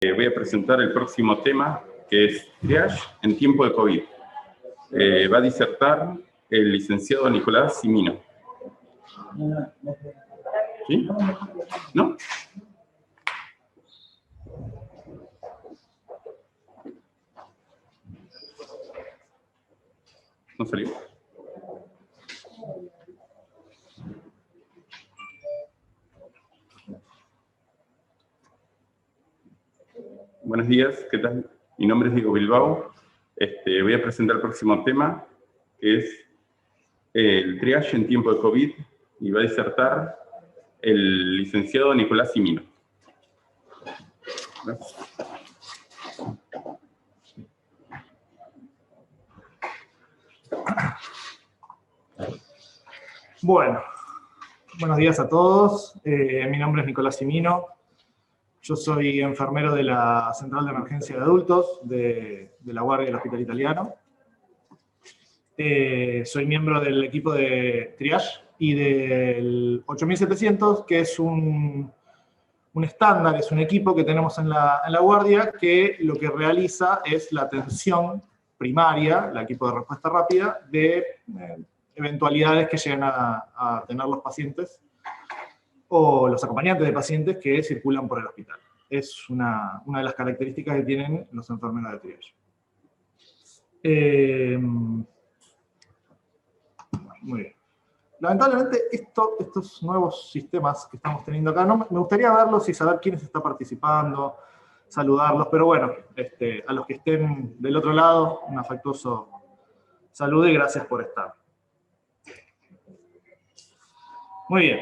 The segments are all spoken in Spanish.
Voy a presentar el próximo tema, que es triage en tiempo de COVID. Va a disertar el licenciado Nicolás Cimino. ¿Sí? ¿No? ¿No salió? Buenos días, ¿qué tal? Mi nombre es Diego Bilbao. Voy a presentar el próximo tema, que es el triage en tiempo de COVID, y va a disertar el licenciado Nicolás Cimino. Gracias. Bueno, buenos días a todos. Mi nombre es Nicolás Cimino. Yo soy enfermero de la Central de Emergencia de Adultos de la Guardia del Hospital Italiano. Soy miembro del equipo de triage y del 8700, que es un estándar, es un equipo que tenemos en la Guardia que lo que realiza es la atención primaria, el equipo de respuesta rápida, de eventualidades que llegan a tener los pacientes o los acompañantes de pacientes que circulan por el hospital. Es una de las características que tienen los enfermeros de triage. Muy bien. Lamentablemente, estos nuevos sistemas que estamos teniendo acá, me gustaría verlos y saber quiénes están participando, saludarlos, pero bueno, a los que estén del otro lado, un afectuoso saludo y gracias por estar. Muy bien.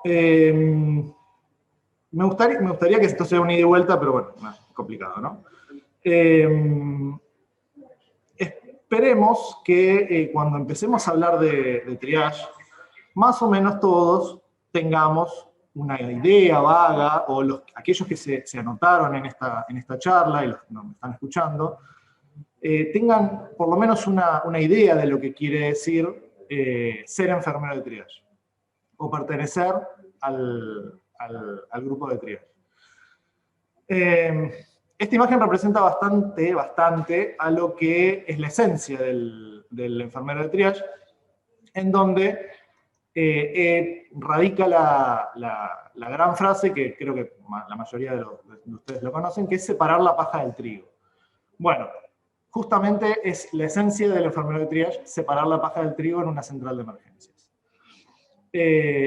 Me gustaría que esto sea un ida y vuelta, pero bueno, es complicado, ¿no? Esperemos que cuando empecemos a hablar de triage, más o menos todos tengamos una idea vaga, o aquellos que se anotaron en esta charla y los que nos están escuchando, tengan por lo menos una idea de lo que quiere decir ser enfermero de triage, o pertenecer al grupo de triage. Esta imagen representa bastante a lo que es la esencia del enfermero de triage, en donde radica la gran frase que creo que la mayoría de ustedes lo conocen, que es separar la paja del trigo. Bueno, justamente es la esencia del enfermero de triage, separar la paja del trigo en una central de emergencias.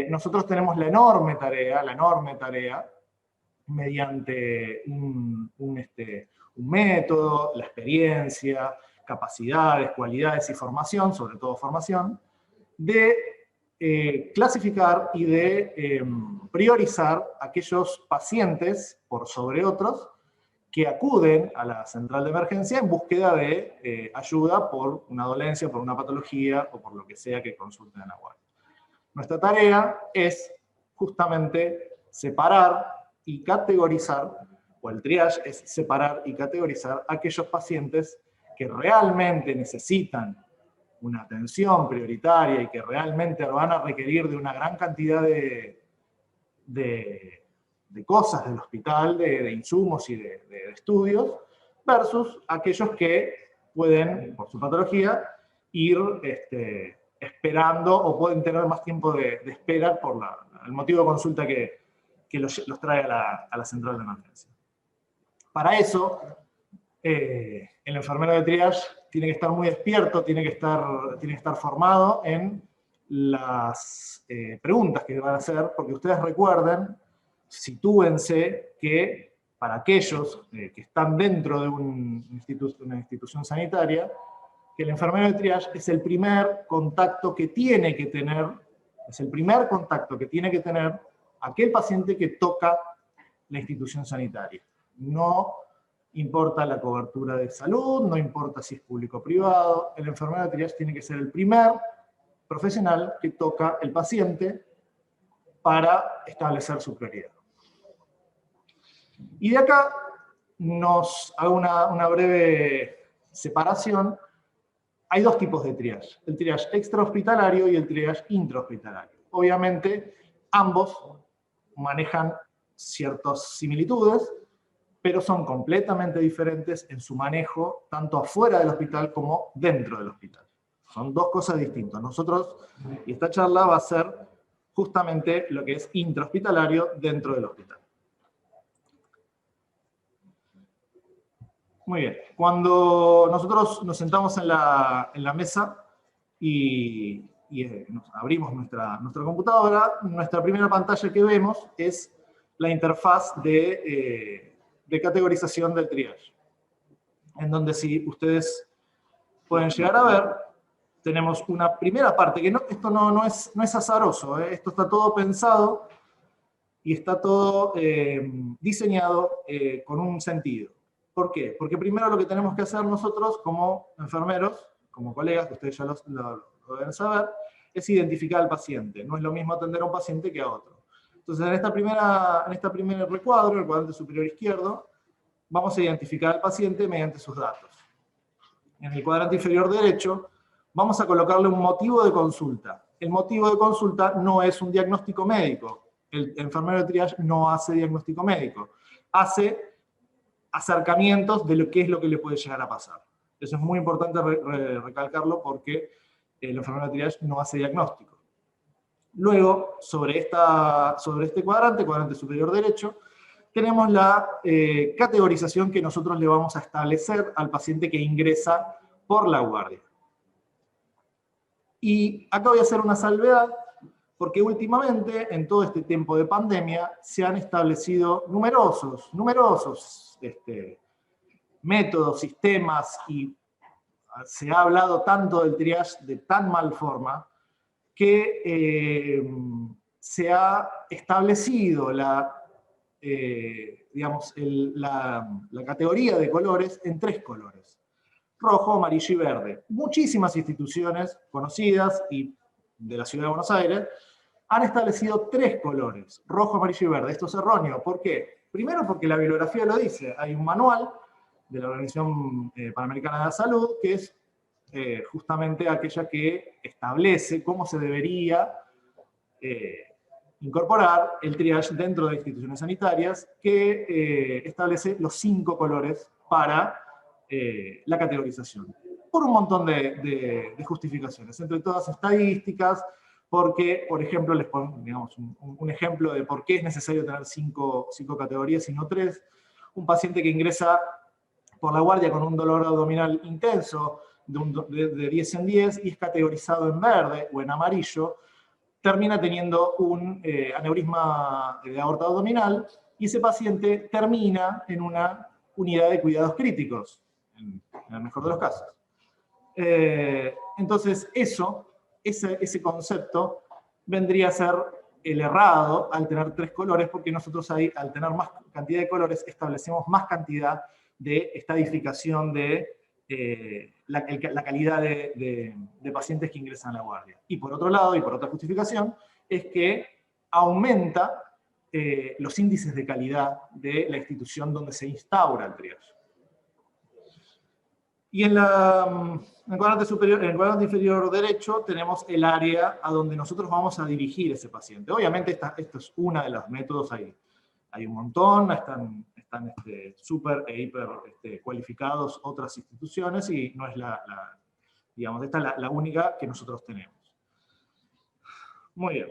Nosotros tenemos la enorme tarea, mediante un método, la experiencia, capacidades, cualidades y formación, sobre todo formación, de clasificar y de priorizar aquellos pacientes por sobre otros que acuden a la central de emergencia en búsqueda de ayuda por una dolencia, por una patología o por lo que sea que consulten en la guardia. Nuestra tarea es justamente separar y categorizar, o el triage es separar y categorizar aquellos pacientes que realmente necesitan una atención prioritaria y que realmente van a requerir de una gran cantidad de cosas del hospital, de insumos y de estudios, versus aquellos que pueden, por su patología, ir esperando o pueden tener más tiempo de espera por el motivo de consulta que los trae a la central de emergencia. Para eso, el enfermero de triage tiene que estar muy despierto, tiene que estar formado en las preguntas que van a hacer, porque ustedes recuerden, sitúense que para aquellos que están dentro de una institución sanitaria, que el enfermero de triage es el primer contacto que tiene que tener, aquel paciente que toca la institución sanitaria. No importa la cobertura de salud, no importa si es público o privado, el enfermero de triage tiene que ser el primer profesional que toca el paciente para establecer su prioridad. Y de acá nos hago una breve separación. Hay dos tipos de triage, el triage extrahospitalario y el triage intrahospitalario. Obviamente, ambos manejan ciertas similitudes, pero son completamente diferentes en su manejo, tanto afuera del hospital como dentro del hospital. Son dos cosas distintas. Nosotros, y esta charla va a ser justamente lo que es intrahospitalario dentro del hospital. Muy bien. Cuando nosotros nos sentamos en la mesa y nos abrimos nuestra computadora, nuestra primera pantalla que vemos es la interfaz de categorización del triage. En donde, si ustedes pueden llegar a ver, tenemos una primera parte, que esto no es azaroso, esto está todo pensado y está todo diseñado con un sentido. ¿Por qué? Porque primero lo que tenemos que hacer nosotros como enfermeros, como colegas, que ustedes ya lo deben saber, es identificar al paciente. No es lo mismo atender a un paciente que a otro. Entonces, en este primer recuadro, el cuadrante superior izquierdo, vamos a identificar al paciente mediante sus datos. En el cuadrante inferior derecho, vamos a colocarle un motivo de consulta. El motivo de consulta no es un diagnóstico médico. El enfermero de triage no hace diagnóstico médico. Hace acercamientos de qué es lo que le puede llegar a pasar. Eso es muy importante recalcarlo, porque el enfermero de triage no hace diagnóstico. Luego, sobre este cuadrante superior derecho, tenemos la categorización que nosotros le vamos a establecer al paciente que ingresa por la guardia. Y acá voy a hacer una salvedad, porque últimamente, en todo este tiempo de pandemia, se han establecido numerosos métodos, sistemas, y se ha hablado tanto del triage de tan mal forma, que se ha establecido la categoría de colores en 3 colores: rojo, amarillo y verde. Muchísimas instituciones conocidas y de la Ciudad de Buenos Aires han establecido 3 colores: rojo, amarillo y verde. Esto es erróneo. ¿Por qué? Primero, porque la bibliografía lo dice. Hay un manual de la Organización Panamericana de la Salud, que es justamente aquella que establece cómo se debería incorporar el triage dentro de instituciones sanitarias, que establece los 5 colores para la categorización, por un montón de justificaciones, entre todas estadísticas, porque, por ejemplo, les pongo, digamos, un ejemplo de por qué es necesario tener 5 categorías y no 3. Un paciente que ingresa por la guardia con un dolor abdominal intenso de 10 en 10 y es categorizado en verde o en amarillo, termina teniendo un aneurisma de aorta abdominal, y ese paciente termina en una unidad de cuidados críticos, en el mejor de los casos. Entonces, ese concepto vendría a ser el errado al tener 3 colores, porque nosotros ahí, al tener más cantidad de colores, establecemos más cantidad de estadificación de la calidad de pacientes que ingresan a la guardia. Y por otro lado, y por otra justificación, es que aumenta los índices de calidad de la institución donde se instaura el triage. Y en el cuadrante inferior derecho tenemos el área a donde nosotros vamos a dirigir ese paciente. Obviamente esto es uno de los métodos, hay un montón, están súper e hiper cualificados otras instituciones, y no es digamos, esta es la única que nosotros tenemos. Muy bien.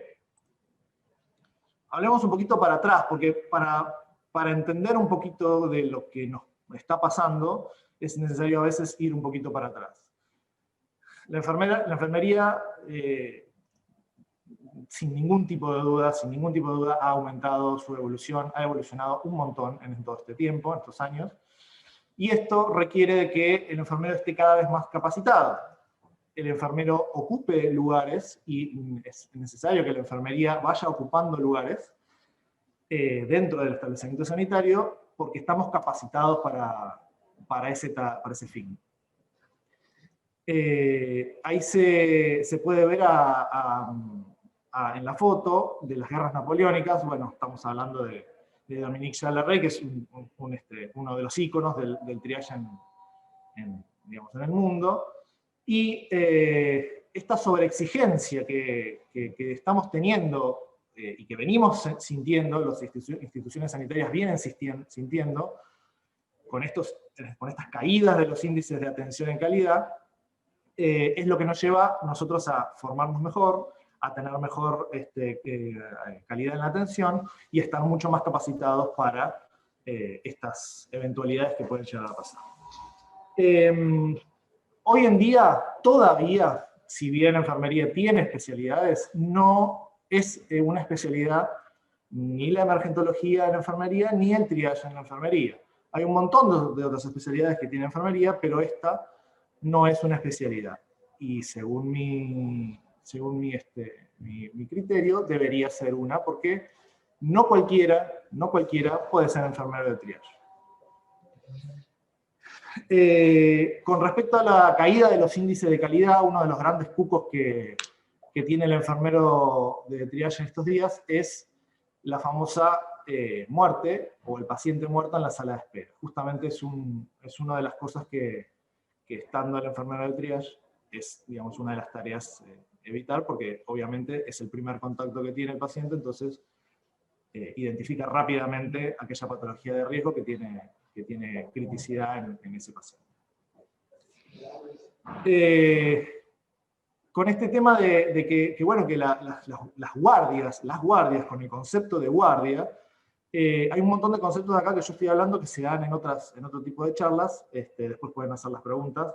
Hablemos un poquito para atrás, porque para entender un poquito de lo que nos está pasando, es necesario a veces ir un poquito para atrás. La enfermería, sin ningún tipo de duda, ha aumentado su evolución, ha evolucionado un montón en todo este tiempo, en estos años, y esto requiere de que el enfermero esté cada vez más capacitado. El enfermero ocupe lugares, y es necesario que la enfermería vaya ocupando lugares dentro del establecimiento sanitario, porque estamos capacitados para ese fin. Ahí se puede ver en la foto de las guerras napoleónicas. Bueno, estamos hablando de Dominique Jallarey, que es uno de los íconos del triage en el mundo. Y esta sobreexigencia que estamos teniendo y que venimos sintiendo, las instituciones sanitarias vienen sintiendo, con estas caídas de los índices de atención en calidad, es lo que nos lleva nosotros a formarnos mejor, a tener mejor calidad en la atención y estar mucho más capacitados para estas eventualidades que pueden llegar a pasar. Hoy en día, todavía, si bien la enfermería tiene especialidades, no es una especialidad ni la emergentología en la enfermería, ni el triage en la enfermería. Hay un montón de otras especialidades que tiene enfermería, pero esta no es una especialidad. Y según mi criterio, debería ser una, porque no cualquiera puede ser enfermero de triage. Con respecto a la caída de los índices de calidad, uno de los grandes cucos que tiene el enfermero de triage en estos días es la famosa muerte, o el paciente muerto en la sala de espera. Justamente es una de las cosas que estando el enfermero de triage es, digamos, una de las tareas evitar, porque obviamente es el primer contacto que tiene el paciente, entonces identifica rápidamente aquella patología de riesgo que tiene criticidad en ese paciente. Con este tema de que las guardias, con el concepto de guardia, hay un montón de conceptos acá que yo estoy hablando que se dan en otro tipo de charlas, después pueden hacer las preguntas.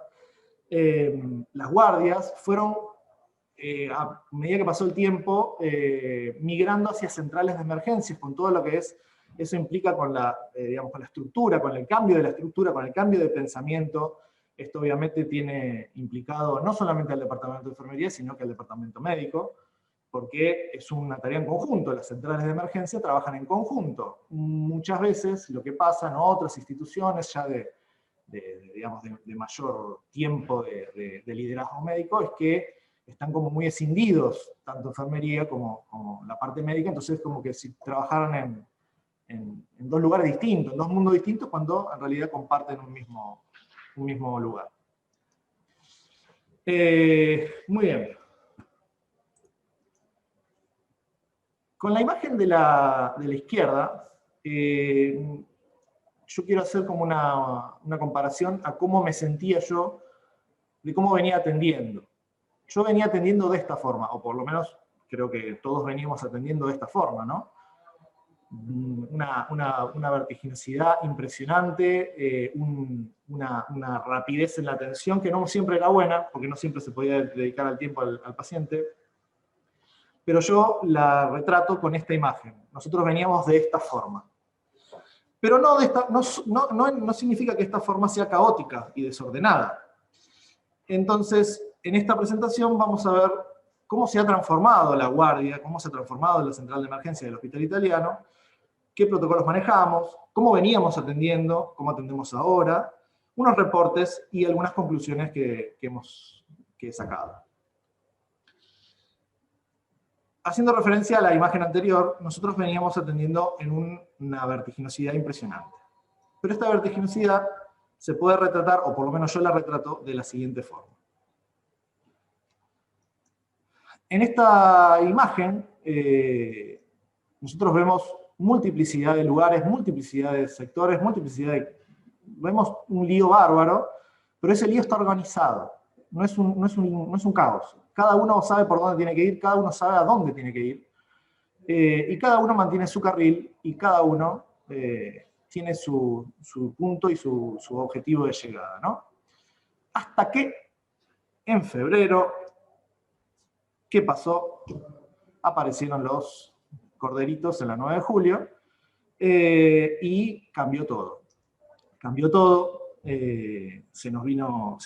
Las guardias fueron, a medida que pasó el tiempo, migrando hacia centrales de emergencias, con todo lo que eso implica con la estructura, con el cambio de la estructura, con el cambio de pensamiento. Esto obviamente tiene implicado no solamente al departamento de enfermería, sino que al departamento médico, porque es una tarea en conjunto. Las centrales de emergencia trabajan en conjunto. Muchas veces lo que pasa en otras instituciones ya de mayor tiempo de liderazgo médico es que están como muy escindidos, tanto enfermería como la parte médica, entonces como que si trabajaran en dos lugares distintos, en dos mundos distintos, cuando en realidad comparten un mismo lugar. Muy bien. Con la imagen de la izquierda, yo quiero hacer como una comparación a cómo me sentía yo, de cómo venía atendiendo. Yo venía atendiendo de esta forma, o por lo menos creo que todos veníamos atendiendo de esta forma, ¿no? Una vertiginosidad impresionante, una rapidez en la atención que no siempre era buena, porque no siempre se podía dedicar el tiempo al paciente. Pero yo la retrato con esta imagen. Nosotros veníamos de esta forma. Pero no significa que esta forma sea caótica y desordenada. Entonces, en esta presentación vamos a ver cómo se ha transformado la guardia, cómo se ha transformado la central de emergencia del Hospital Italiano, qué protocolos manejamos, cómo veníamos atendiendo, cómo atendemos ahora, unos reportes y algunas conclusiones que he sacado. Haciendo referencia a la imagen anterior, nosotros veníamos atendiendo en una vertiginosidad impresionante. Pero esta vertiginosidad se puede retratar, o por lo menos yo la retrato, de la siguiente forma. En esta imagen, nosotros vemos multiplicidad de lugares, multiplicidad de sectores, vemos un lío bárbaro, pero ese lío está organizado, no es un caos. Cada uno sabe por dónde tiene que ir, cada uno sabe a dónde tiene que ir, y cada uno mantiene su carril, y cada uno tiene su punto y su objetivo de llegada, ¿no? Hasta que, en febrero, ¿qué pasó? Aparecieron los corderitos en la 9 de julio, y cambió todo. Cambió todo, se nos vino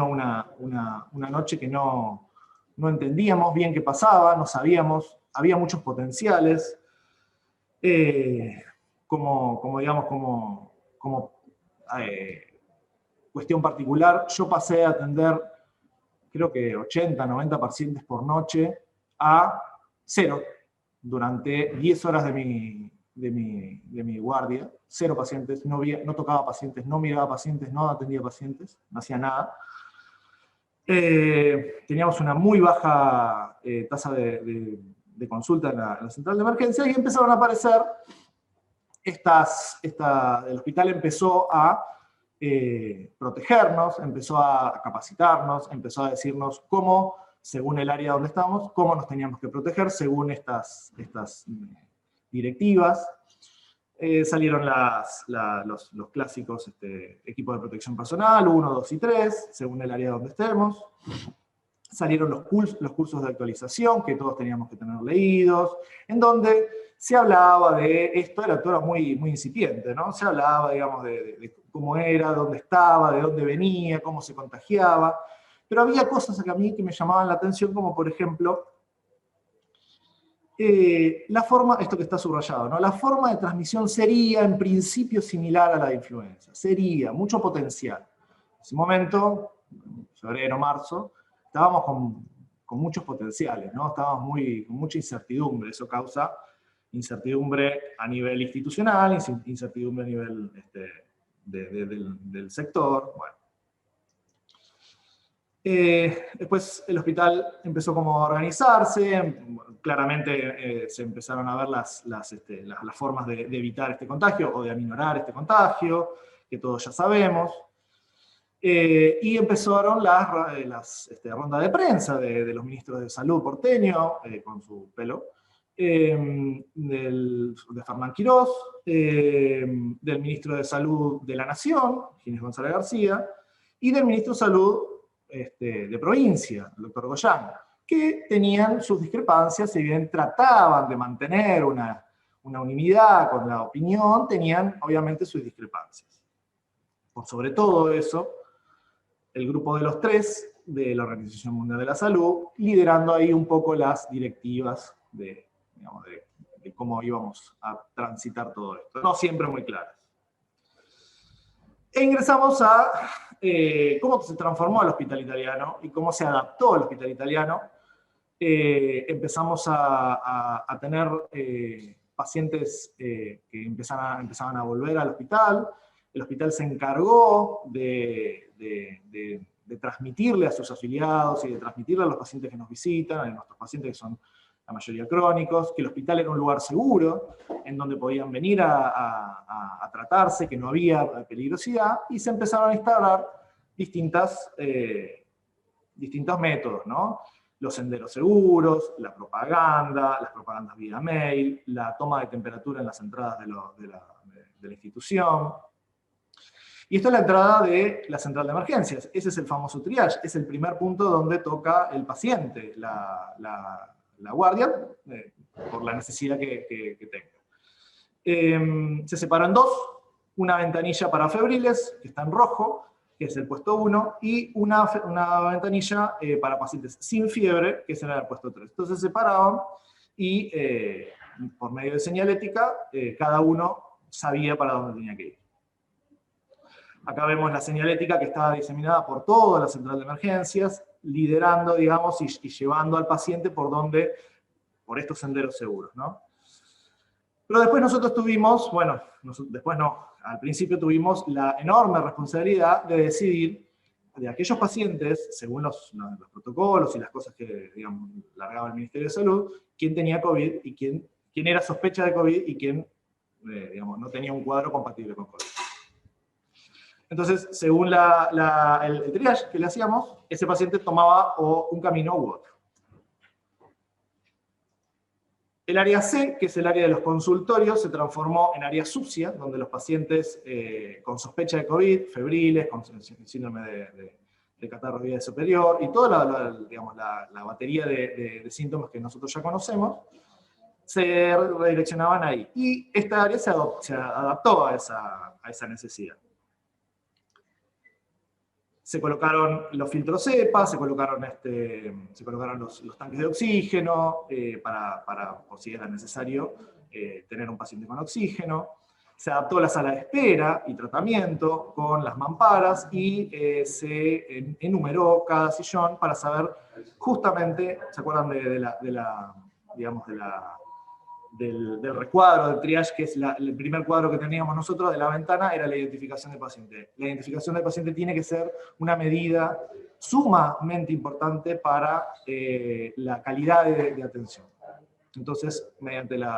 una noche que no entendíamos bien qué pasaba, no sabíamos, había muchos potenciales, como cuestión particular, yo pasé a atender, creo que 80, 90 pacientes por noche, a 0, durante 10 horas de mi guardia, 0 pacientes, no tocaba pacientes, no miraba pacientes, no atendía pacientes, no hacía nada. Teníamos una muy baja tasa de consulta en la central de emergencia, y empezaron a aparecer el hospital empezó a protegernos, empezó a capacitarnos, empezó a decirnos cómo, según el área donde estamos, cómo nos teníamos que proteger según estas directivas. Salieron los clásicos equipos de protección personal, 1, 2 y 3, según el área donde estemos. Salieron los cursos de actualización, que todos teníamos que tener leídos, en donde se hablaba de, esto era todo muy, muy incipiente, ¿no? Se hablaba, digamos, de cómo era, dónde estaba, de dónde venía, cómo se contagiaba, pero había cosas a mí que me llamaban la atención, como por ejemplo, la forma, esto que está subrayado, ¿no? La forma de transmisión sería en principio similar a la de influenza, sería mucho potencial. En ese momento, febrero, marzo, estábamos con muchos potenciales, ¿no? Estábamos con mucha incertidumbre, eso causa incertidumbre a nivel institucional, incertidumbre a nivel del sector, bueno. Después el hospital empezó como a organizarse, claramente se empezaron a ver las formas de evitar este contagio o de aminorar este contagio, que todos ya sabemos. Y empezaron las rondas de prensa de los ministros de salud porteño, con su pelo, de Fernán Quirós, del ministro de Salud de la Nación, Ginés González García, y del ministro de Salud de provincia, el doctor Goyán, que tenían sus discrepancias, si bien trataban de mantener una unidad con la opinión, tenían obviamente sus discrepancias. Por sobre todo eso, el grupo de los 3 de la Organización Mundial de la Salud, liderando ahí un poco las directivas de cómo íbamos a transitar todo esto. No siempre muy claras. E ingresamos a cómo se transformó el hospital italiano y cómo se adaptó el hospital italiano. Empezamos a tener pacientes que empezaban a volver al hospital. El hospital se encargó de transmitirle a sus afiliados y de transmitirle a los pacientes que nos visitan, a nuestros pacientes que son la mayoría crónicos, que el hospital era un lugar seguro, en donde podían venir a tratarse, que no había peligrosidad, y se empezaron a instaurar distintos métodos, ¿no? Los senderos seguros, las propagandas vía mail, la toma de temperatura en las entradas de la institución. Y esto es la entrada de la central de emergencias. Ese es el famoso triage, es el primer punto donde toca el paciente, la guardia, por la necesidad que tenga. Se separan 2, una ventanilla para febriles, que está en rojo, que es el puesto 1, y una ventanilla para pacientes sin fiebre, que es el puesto 3. Entonces se separaban y por medio de señalética, cada uno sabía para dónde tenía que ir. Acá vemos la señalética que estaba diseminada por toda la central de emergencias, liderando, digamos, y llevando al paciente por estos senderos seguros, ¿no? Pero después nosotros tuvimos, bueno, después no, al principio tuvimos la enorme responsabilidad de decidir de aquellos pacientes, según los protocolos y las cosas que, digamos, largaba el Ministerio de Salud, quién tenía COVID y quién era sospecha de COVID y quién, digamos, no tenía un cuadro compatible con COVID. Entonces, según el triage que le hacíamos, ese paciente tomaba o un camino u otro. El área C, que es el área de los consultorios, se transformó en área sucia, donde los pacientes con sospecha de COVID, febriles, con síndrome de catarro vía superior, y toda la batería de síntomas que nosotros ya conocemos, se redireccionaban ahí. Y esta área se adaptó a esa necesidad. Se colocaron los filtros EPA, se colocaron los tanques de oxígeno, por si era necesario tener un paciente con oxígeno. Se adaptó la sala de espera y tratamiento con las mamparas y se enumeró cada sillón para saber justamente, ¿se acuerdan del recuadro, del triage, que es el primer cuadro que teníamos nosotros de la ventana, era la identificación del paciente. La identificación del paciente tiene que ser una medida sumamente importante para la calidad de atención. Entonces, mediante los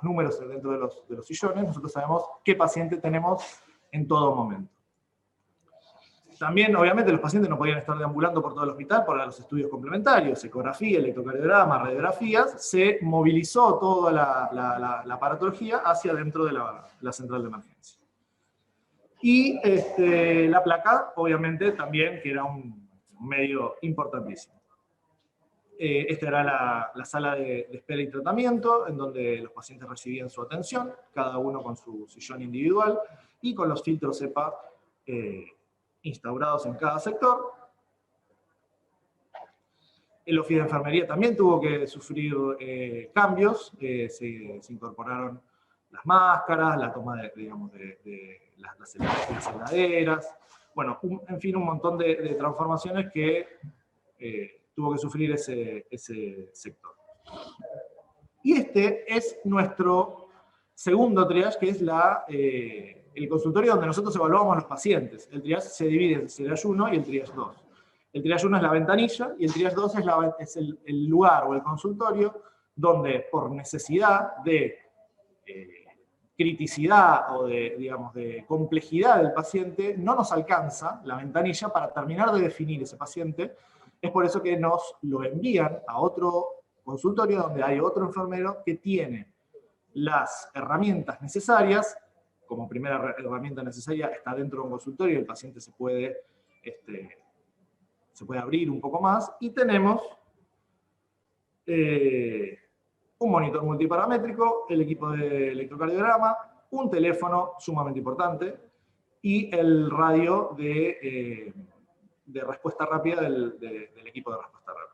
números dentro de los sillones, nosotros sabemos qué paciente tenemos en todo momento. También, obviamente, los pacientes no podían estar deambulando por todo el hospital para los estudios complementarios, ecografía, electrocardiograma, radiografías. Se movilizó toda la aparatología hacia dentro de la central de emergencia. Y la placa, obviamente, también, que era un medio importantísimo. Esta era la sala de espera y tratamiento, en donde los pacientes recibían su atención, cada uno con su sillón individual, y con los filtros EPA instaurados en cada sector. El oficio de enfermería también tuvo que sufrir cambios, se incorporaron las máscaras, la toma de las heladeras, bueno, en fin, un montón de transformaciones que tuvo que sufrir ese sector. Y este es nuestro segundo triage, que es el consultorio donde nosotros evaluamos a los pacientes. El triage se divide en el triage 1 y el triage 2. El triage 1 es la ventanilla y el triage 2 es el lugar o el consultorio donde por necesidad de criticidad o de complejidad del paciente no nos alcanza la ventanilla para terminar de definir ese paciente. Es por eso que nos lo envían a otro consultorio donde hay otro enfermero que tiene las herramientas necesarias. Como primera herramienta necesaria está dentro de un consultorio y el paciente se puede abrir un poco más. Y tenemos un monitor multiparamétrico, el equipo de electrocardiograma, un teléfono sumamente importante y el radio de respuesta rápida del equipo de respuesta rápida.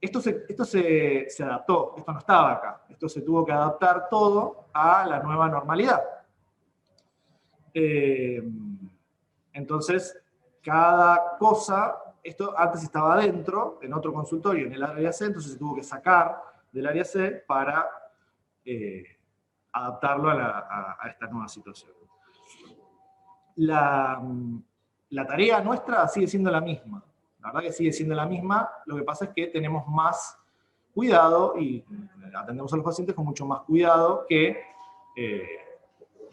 Esto se adaptó, esto no estaba acá. Esto se tuvo que adaptar todo a la nueva normalidad. Entonces, cada cosa, esto antes estaba adentro, en otro consultorio, en el área C, entonces se tuvo que sacar del área C para adaptarlo a esta nueva situación. La tarea nuestra sigue siendo la misma. La verdad que sigue siendo la misma, lo que pasa es que tenemos más cuidado y atendemos a los pacientes con mucho más cuidado que,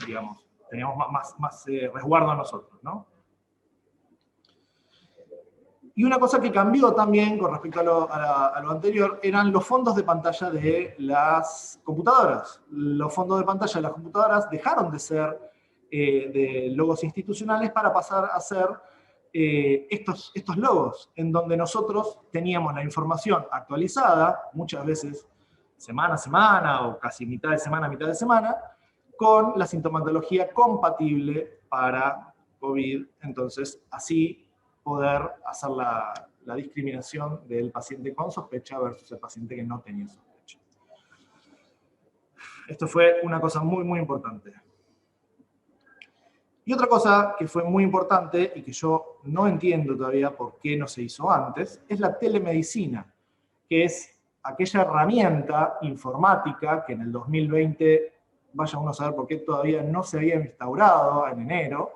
digamos, teníamos más resguardo a nosotros, ¿no? Y una cosa que cambió también con respecto a lo anterior eran los fondos de pantalla de las computadoras. Los fondos de pantalla de las computadoras dejaron de ser de logos institucionales para pasar a ser estos logos, en donde nosotros teníamos la información actualizada, muchas veces semana a semana, o casi mitad de semana, con la sintomatología compatible para COVID. Entonces, así poder hacer la discriminación del paciente con sospecha versus el paciente que no tenía sospecha. Esto fue una cosa muy, muy importante. Y otra cosa que fue muy importante y que yo no entiendo todavía por qué no se hizo antes, es la telemedicina, que es aquella herramienta informática que en el 2020, vaya uno a saber por qué todavía no se había instaurado en enero,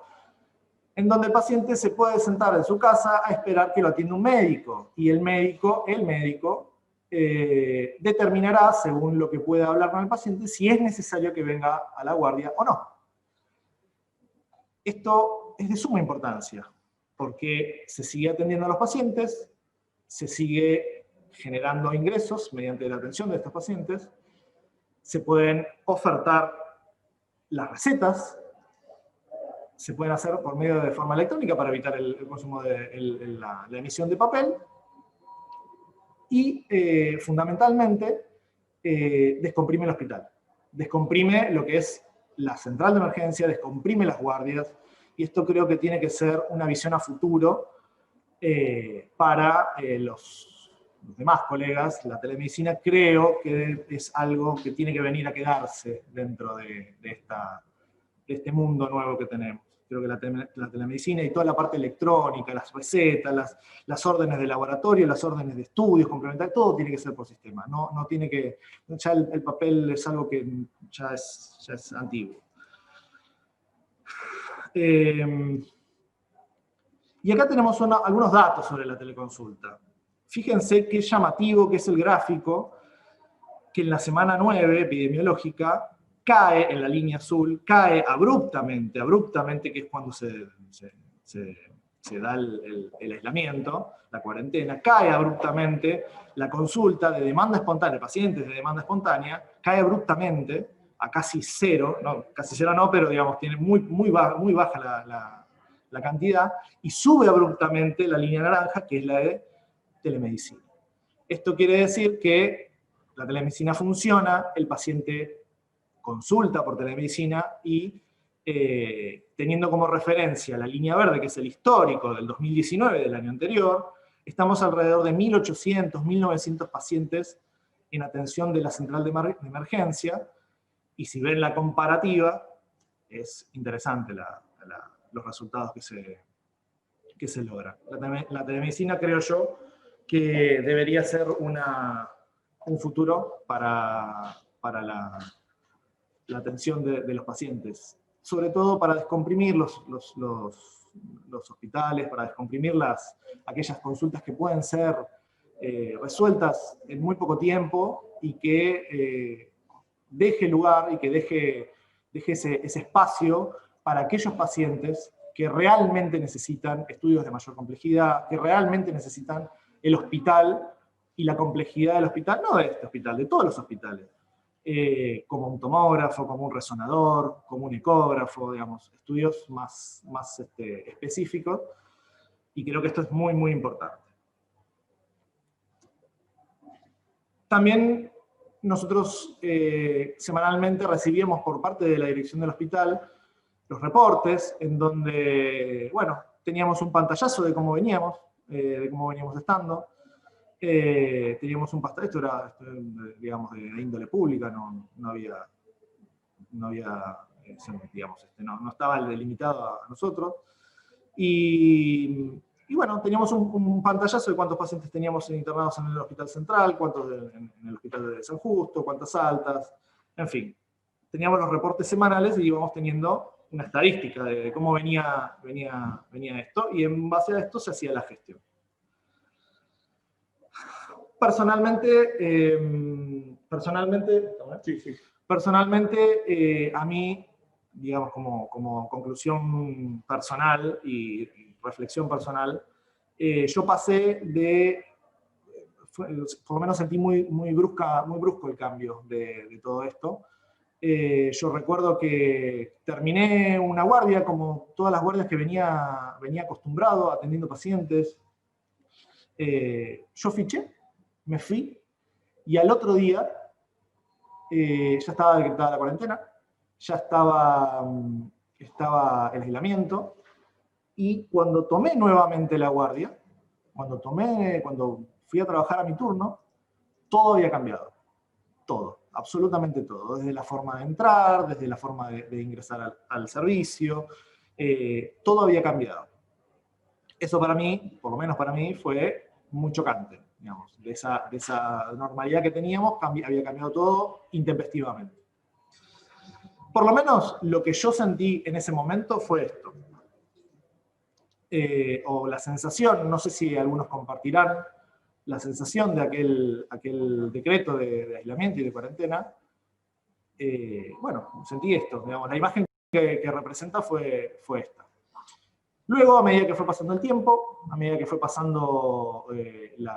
en donde el paciente se puede sentar en su casa a esperar que lo atienda un médico, y el médico determinará, según lo que pueda hablar con el paciente, si es necesario que venga a la guardia o no. Esto es de suma importancia, porque se sigue atendiendo a los pacientes, se sigue generando ingresos mediante la atención de estos pacientes, se pueden ofertar las recetas, se pueden hacer por medio de forma electrónica para evitar el consumo de la emisión de papel, y fundamentalmente descomprime el hospital, descomprime lo que es la central de emergencia, descomprime las guardias, y esto creo que tiene que ser una visión a futuro para los demás colegas. La telemedicina creo que es algo que tiene que venir a quedarse dentro de este mundo nuevo que tenemos. Creo que la telemedicina y toda la parte electrónica, las recetas, las órdenes de laboratorio, las órdenes de estudios complementarios, todo tiene que ser por sistema. No tiene que, ya el papel es algo que ya es antiguo. Y acá tenemos algunos datos sobre la teleconsulta. Fíjense qué llamativo que es el gráfico, que en la semana 9 epidemiológica cae en la línea azul, cae abruptamente, que es cuando se da el aislamiento, la cuarentena, cae abruptamente la consulta de demanda espontánea, pacientes de demanda espontánea, cae abruptamente a casi cero, no, casi cero no, pero digamos, tiene muy baja la cantidad, y sube abruptamente la línea naranja, que es la de telemedicina. Esto quiere decir que la telemedicina funciona, el paciente consulta por telemedicina y teniendo como referencia la línea verde, que es el histórico del 2019, del año anterior, estamos alrededor de 1.800, 1.900 pacientes en atención de la central de emergencia, y si ven la comparativa, es interesante los resultados que se logran. La telemedicina, creo yo, que debería ser un futuro para la atención de los pacientes, sobre todo para descomprimir los hospitales, para descomprimir aquellas consultas que pueden ser resueltas en muy poco tiempo, y que deje lugar y que deje ese espacio para aquellos pacientes que realmente necesitan estudios de mayor complejidad, que realmente necesitan el hospital y la complejidad del hospital, no de este hospital, de todos los hospitales. Como un tomógrafo, como un resonador, como un ecógrafo, digamos, estudios más específicos, y creo que esto es muy importante. También nosotros semanalmente recibíamos por parte de la dirección del hospital los reportes, en donde, bueno, teníamos un pantallazo de cómo veníamos estando. Teníamos un pantallazo, esto era, digamos, de índole pública, no estaba delimitado a nosotros. Y bueno, teníamos un pantallazo de cuántos pacientes teníamos internados en el hospital central, cuántos en el hospital de San Justo, cuántas altas, en fin. Teníamos los reportes semanales y íbamos teniendo una estadística de cómo venía esto, y en base a esto se hacía la gestión. Personalmente, a mí, digamos, como conclusión personal y reflexión personal, yo pasé por lo menos sentí muy brusco el cambio de todo esto. Yo recuerdo que terminé una guardia, como todas las guardias que venía acostumbrado, atendiendo pacientes. Yo fiché, me fui, y al otro día ya estaba decretada la cuarentena, ya estaba el aislamiento, y cuando tomé nuevamente la guardia, cuando fui a trabajar a mi turno, todo había cambiado. Todo, absolutamente todo. Desde la forma de entrar, desde la forma de ingresar al servicio, todo había cambiado. Eso para mí, por lo menos para mí, fue muy chocante. Digamos, de esa normalidad que teníamos, había cambiado todo intempestivamente. Por lo menos lo que yo sentí en ese momento fue esto. O la sensación, no sé si algunos compartirán, la sensación de aquel decreto de aislamiento y de cuarentena. Bueno, sentí esto, digamos, la imagen que representa fue esta. Luego, a medida que fue pasando el tiempo, a medida que fue pasando el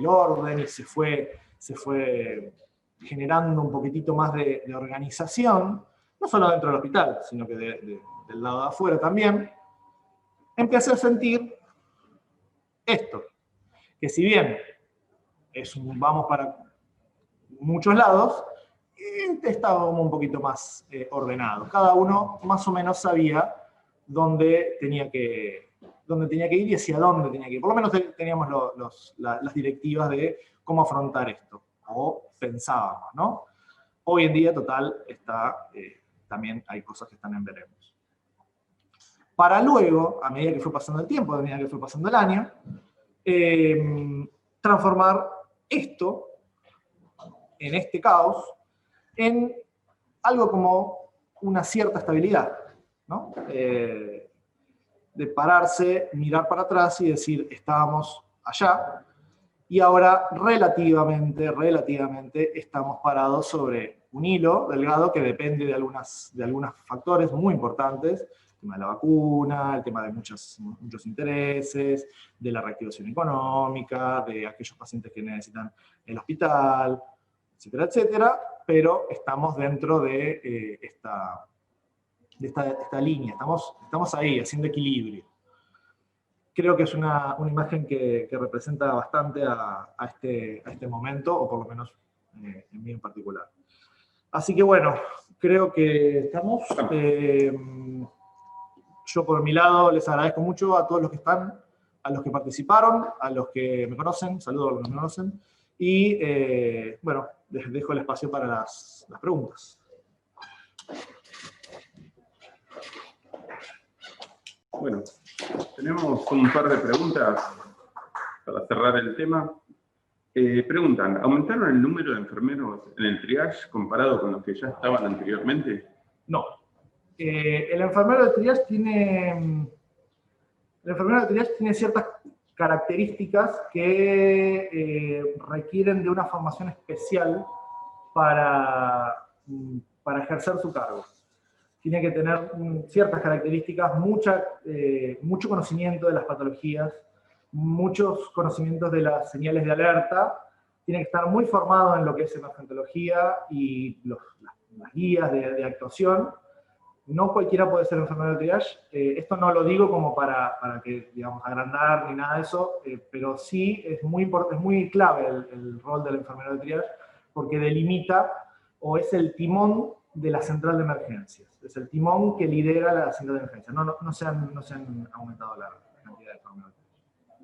orden, y se fue generando un poquitito más de organización, no solo dentro del hospital, sino que del lado de afuera también, empecé a sentir esto, que si bien vamos para muchos lados, estaba un poquito más ordenado. Cada uno más o menos sabía dónde tenía que ir y hacia dónde tenía que ir. Por lo menos teníamos las directivas de cómo afrontar esto, o pensábamos, ¿no? Hoy en día, total, también hay cosas que están en veremos. Para luego, a medida que fue pasando el tiempo, a medida que fue pasando el año, transformar esto, en este caos, en algo como una cierta estabilidad, ¿no? De pararse, mirar para atrás y decir, estábamos allá, y ahora relativamente estamos parados sobre un hilo delgado que depende de algunos factores muy importantes, el tema de la vacuna, el tema de muchos intereses, de la reactivación económica, de aquellos pacientes que necesitan el hospital, etcétera, etcétera, pero estamos dentro de esta línea, estamos ahí, haciendo equilibrio. Creo que es una imagen que representa bastante a este momento, o por lo menos en mí en particular. Así que bueno, creo que estamos. Yo por mi lado les agradezco mucho a todos los que están, a los que participaron, a los que me conocen, saludo a los que me conocen, y bueno, les dejo el espacio para las preguntas. Bueno, tenemos un par de preguntas para cerrar el tema. Preguntan, ¿aumentaron el número de enfermeros en el triage comparado con los que ya estaban anteriormente? No. El enfermero de triage tiene ciertas características que requieren de una formación especial para ejercer su cargo. Tiene que tener ciertas características, mucho conocimiento de las patologías, muchos conocimientos de las señales de alerta, tiene que estar muy formado en lo que es emergentología y las guías de actuación. No cualquiera puede ser enfermero de triage. Esto no lo digo como para que, digamos, agrandar ni nada de eso, pero sí es muy clave el rol del enfermero de triage, porque delimita o es el timón de la central de emergencias. Es el timón que lidera la central de emergencias. No se han aumentado la cantidad de enfermeros.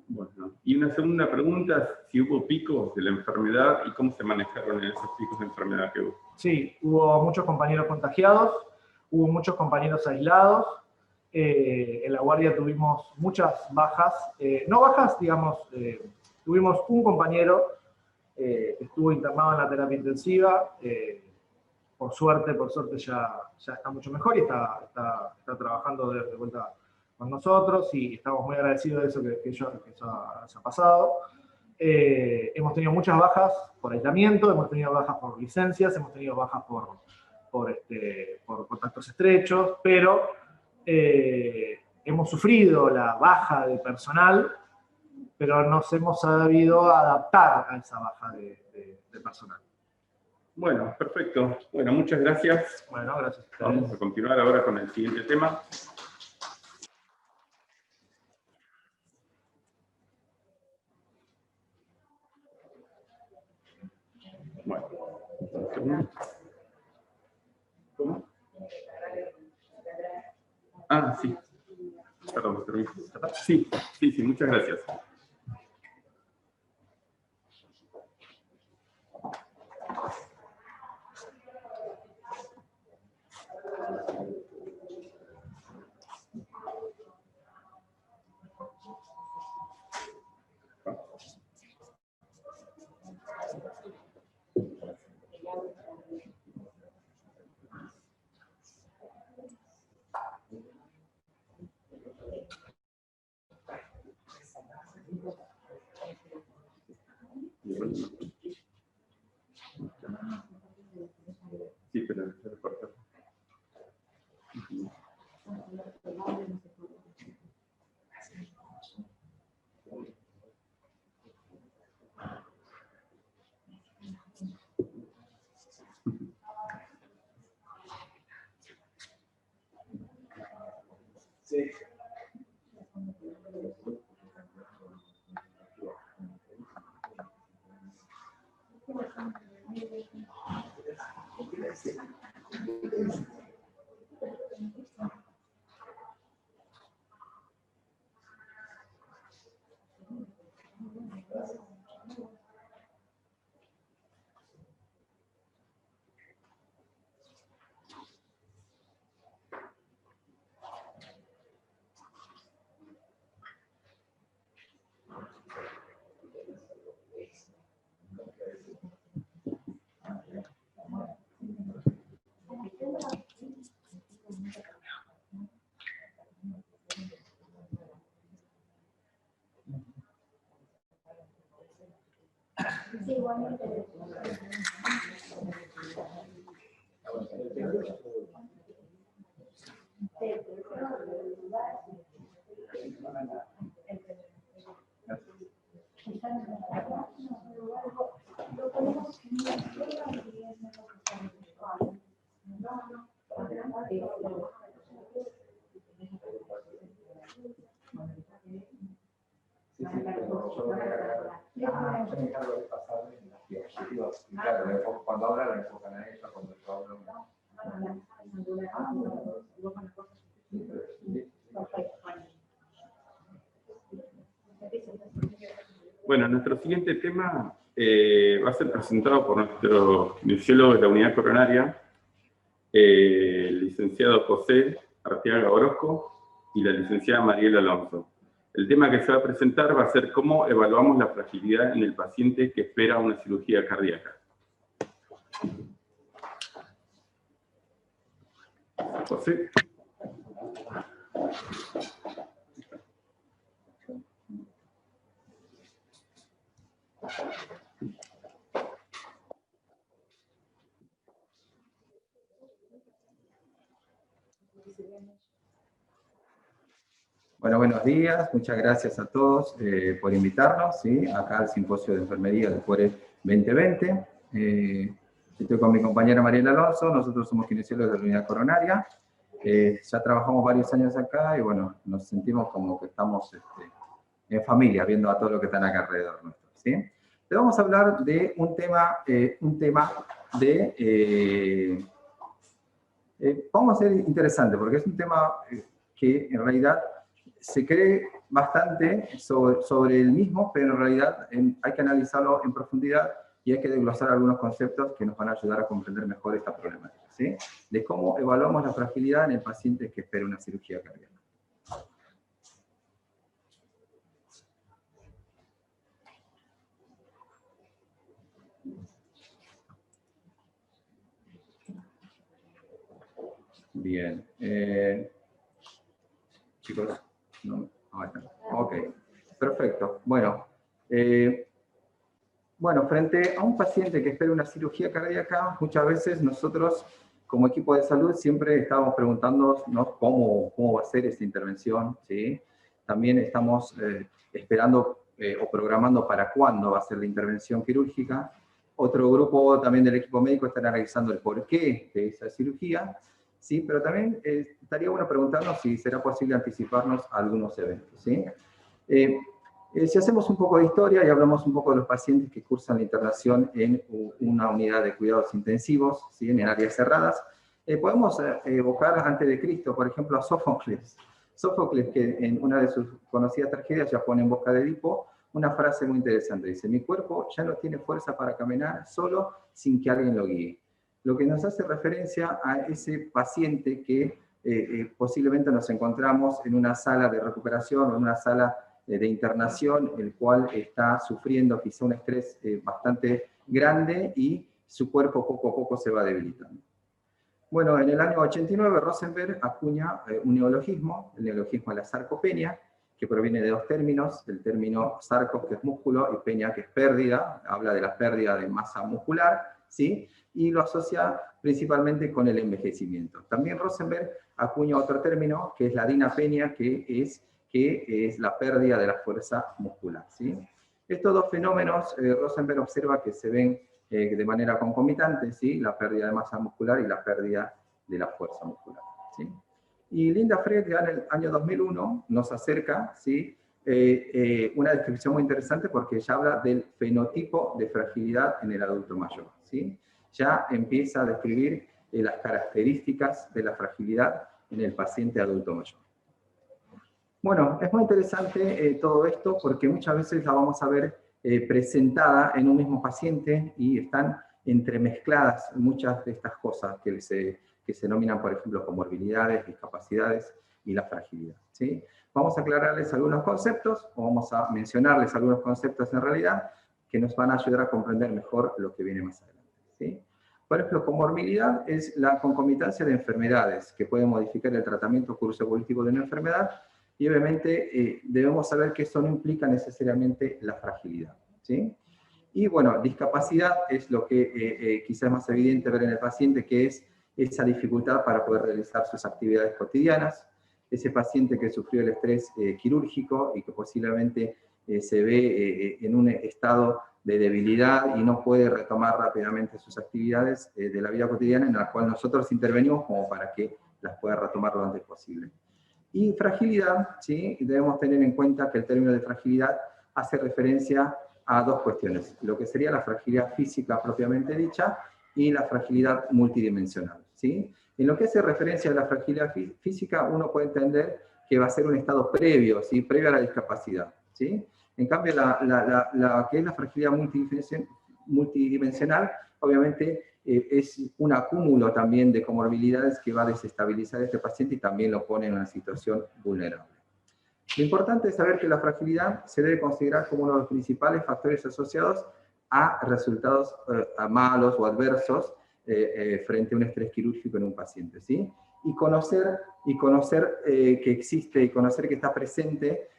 Bueno, y una segunda pregunta, si hubo picos de la enfermedad y cómo se manejaron en esos picos de enfermedad que hubo. Sí, hubo muchos compañeros contagiados, hubo muchos compañeros aislados, en la guardia tuvimos muchas bajas, no bajas, digamos, tuvimos un compañero que estuvo internado en la terapia intensiva, por suerte ya está mucho mejor y está trabajando de vuelta con nosotros y estamos muy agradecidos de eso que eso ha pasado. Hemos tenido muchas bajas por aislamiento, hemos tenido bajas por licencias, hemos tenido bajas por contactos estrechos, pero hemos sufrido la baja de personal, pero nos hemos sabido adaptar a esa baja de personal. Bueno, perfecto. Bueno, muchas gracias. Bueno, gracias. Vamos a continuar ahora con el siguiente tema. Bueno. ¿Cómo? Ah, sí. Perdón, permiso. Sí, muchas gracias. Sí, pero se recorta. Sí. Claro, cuando habla la enfocan a ella, cuando yo hablo. Bueno, nuestro siguiente tema va a ser presentado por nuestro kinesiólogo de la unidad coronaria, el licenciado José Arteaga Orozco y la licenciada Mariela Alonso. El tema que se va a presentar va a ser cómo evaluamos la fragilidad en el paciente que espera una cirugía cardíaca. José. Bueno, buenos días, muchas gracias a todos por invitarnos, ¿sí? Acá al Simposio de Enfermería del Cuore 2020. Estoy con mi compañera Mariela Alonso, nosotros somos kinesiólogos de la unidad coronaria. Ya trabajamos varios años acá y bueno, nos sentimos como que estamos en familia, viendo a todo lo que están acá alrededor nuestro, ¿sí? Le vamos a hablar de un tema de... vamos a ser interesante, porque es un tema que en realidad se cree bastante sobre el mismo, pero en realidad hay que analizarlo en profundidad y hay que desglosar algunos conceptos que nos van a ayudar a comprender mejor esta problemática, ¿sí? De cómo evaluamos la fragilidad en el paciente que espera una cirugía cardíaca. Bien. Chicos, no, ok, perfecto. Bueno, frente a un paciente que espera una cirugía cardíaca, muchas veces nosotros, como equipo de salud, siempre estamos preguntándonos cómo va a ser esta intervención, ¿sí? También estamos esperando o programando para cuándo va a ser la intervención quirúrgica. Otro grupo también del equipo médico está analizando el porqué de esa cirugía, ¿sí? Pero también estaría bueno preguntarnos si será posible anticiparnos a algunos eventos, ¿sí? Si hacemos un poco de historia y hablamos un poco de los pacientes que cursan la internación en una unidad de cuidados intensivos, ¿sí? En áreas cerradas, podemos evocar antes de Cristo, por ejemplo, a Sófocles. Sófocles, que en una de sus conocidas tragedias ya pone en boca de Edipo una frase muy interesante. Dice, mi cuerpo ya no tiene fuerza para caminar solo sin que alguien lo guíe. Lo que nos hace referencia a ese paciente que posiblemente nos encontramos en una sala de recuperación o en una sala de internación, el cual está sufriendo quizá un estrés bastante grande y su cuerpo poco a poco se va debilitando. Bueno, en el año 89 Rosenberg acuña un neologismo, el neologismo de la sarcopenia, que proviene de dos términos, el término sarcos, que es músculo, y peña, que es pérdida, habla de la pérdida de masa muscular, ¿sí? Y lo asocia principalmente con el envejecimiento. También Rosenberg acuña otro término, que es la dinapenia, que es la pérdida de la fuerza muscular, ¿sí? Estos dos fenómenos, Rosenberg observa que se ven de manera concomitante, ¿sí? La pérdida de masa muscular y la pérdida de la fuerza muscular, ¿sí? Y Linda Fred, ya en el año 2001, nos acerca, ¿sí? Una descripción muy interesante porque ella habla del fenotipo de fragilidad en el adulto mayor, ¿sí? Ya empieza a describir las características de la fragilidad en el paciente adulto mayor. Bueno, es muy interesante todo esto porque muchas veces la vamos a ver presentada en un mismo paciente y están entremezcladas muchas de estas cosas que se denominan, por ejemplo, comorbilidades, discapacidades y la fragilidad, ¿sí? Vamos a aclararles algunos conceptos, o vamos a mencionarles algunos conceptos en realidad, que nos van a ayudar a comprender mejor lo que viene más adelante, ¿sí? Por ejemplo, comorbilidad es la concomitancia de enfermedades que pueden modificar el tratamiento o curso evolutivo de una enfermedad, y obviamente debemos saber que eso no implica necesariamente la fragilidad, ¿sí? Y bueno, discapacidad es lo que quizás es más evidente ver en el paciente, que es esa dificultad para poder realizar sus actividades cotidianas. ese paciente que sufrió el estrés quirúrgico y que posiblemente se ve en un estado de debilidad y no puede retomar rápidamente sus actividades de la vida cotidiana, en la cual nosotros intervenimos como para que las pueda retomar lo antes posible. Y fragilidad, ¿sí? Debemos tener en cuenta que el término de fragilidad hace referencia a dos cuestiones, lo que sería la fragilidad física propiamente dicha y la fragilidad multidimensional, ¿sí? En lo que hace referencia a la fragilidad física, uno puede entender que va a ser un estado previo, ¿sí? Previo a la discapacidad, ¿sí? En cambio, la que es la fragilidad multidimensional, obviamente es un acúmulo también de comorbilidades que va a desestabilizar a este paciente y también lo pone en una situación vulnerable. Lo importante es saber que la fragilidad se debe considerar como uno de los principales factores asociados a resultados malos o adversos frente a un estrés quirúrgico en un paciente, ¿sí? Y conocer que existe y conocer que está presente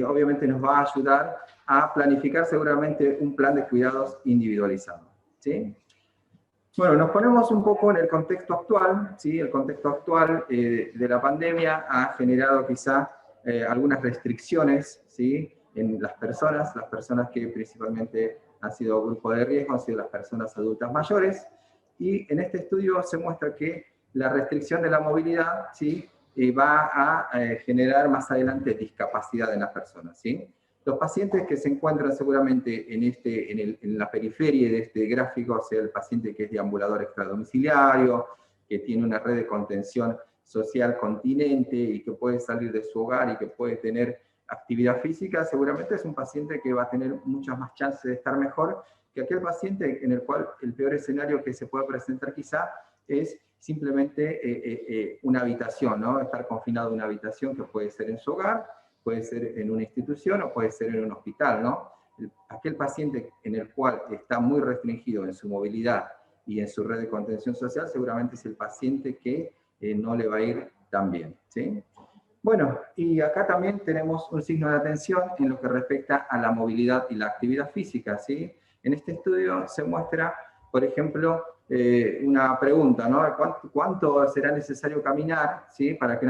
obviamente nos va a ayudar a planificar seguramente un plan de cuidados individualizado, ¿sí? Bueno, nos ponemos un poco en el contexto actual, ¿sí? El contexto actual de la pandemia ha generado quizá algunas restricciones, ¿sí? En las personas que principalmente han sido grupo de riesgo, han sido las personas adultas mayores, y en este estudio se muestra que la restricción de la movilidad, ¿sí? Va a generar más adelante discapacidad en las personas, ¿sí? Los pacientes que se encuentran seguramente en la periferia de este gráfico, o sea, el paciente que es deambulador extradomiciliario, que tiene una red de contención social continente y que puede salir de su hogar y que puede tener actividad física, seguramente es un paciente que va a tener muchas más chances de estar mejor que aquel paciente en el cual el peor escenario que se puede presentar quizá es simplemente una habitación, ¿no? Estar confinado en una habitación que puede ser en su hogar, puede ser en una institución o puede ser en un hospital, ¿no? Aquel paciente en el cual está muy restringido en su movilidad y en su red de contención social, seguramente es el paciente que no le va a ir tan bien, ¿sí? Bueno, y acá también tenemos un signo de atención en lo que respecta a la movilidad y la actividad física, ¿sí? En este estudio se muestra, por ejemplo, una pregunta, ¿no? ¿Cuánto será necesario caminar, ¿sí? Para que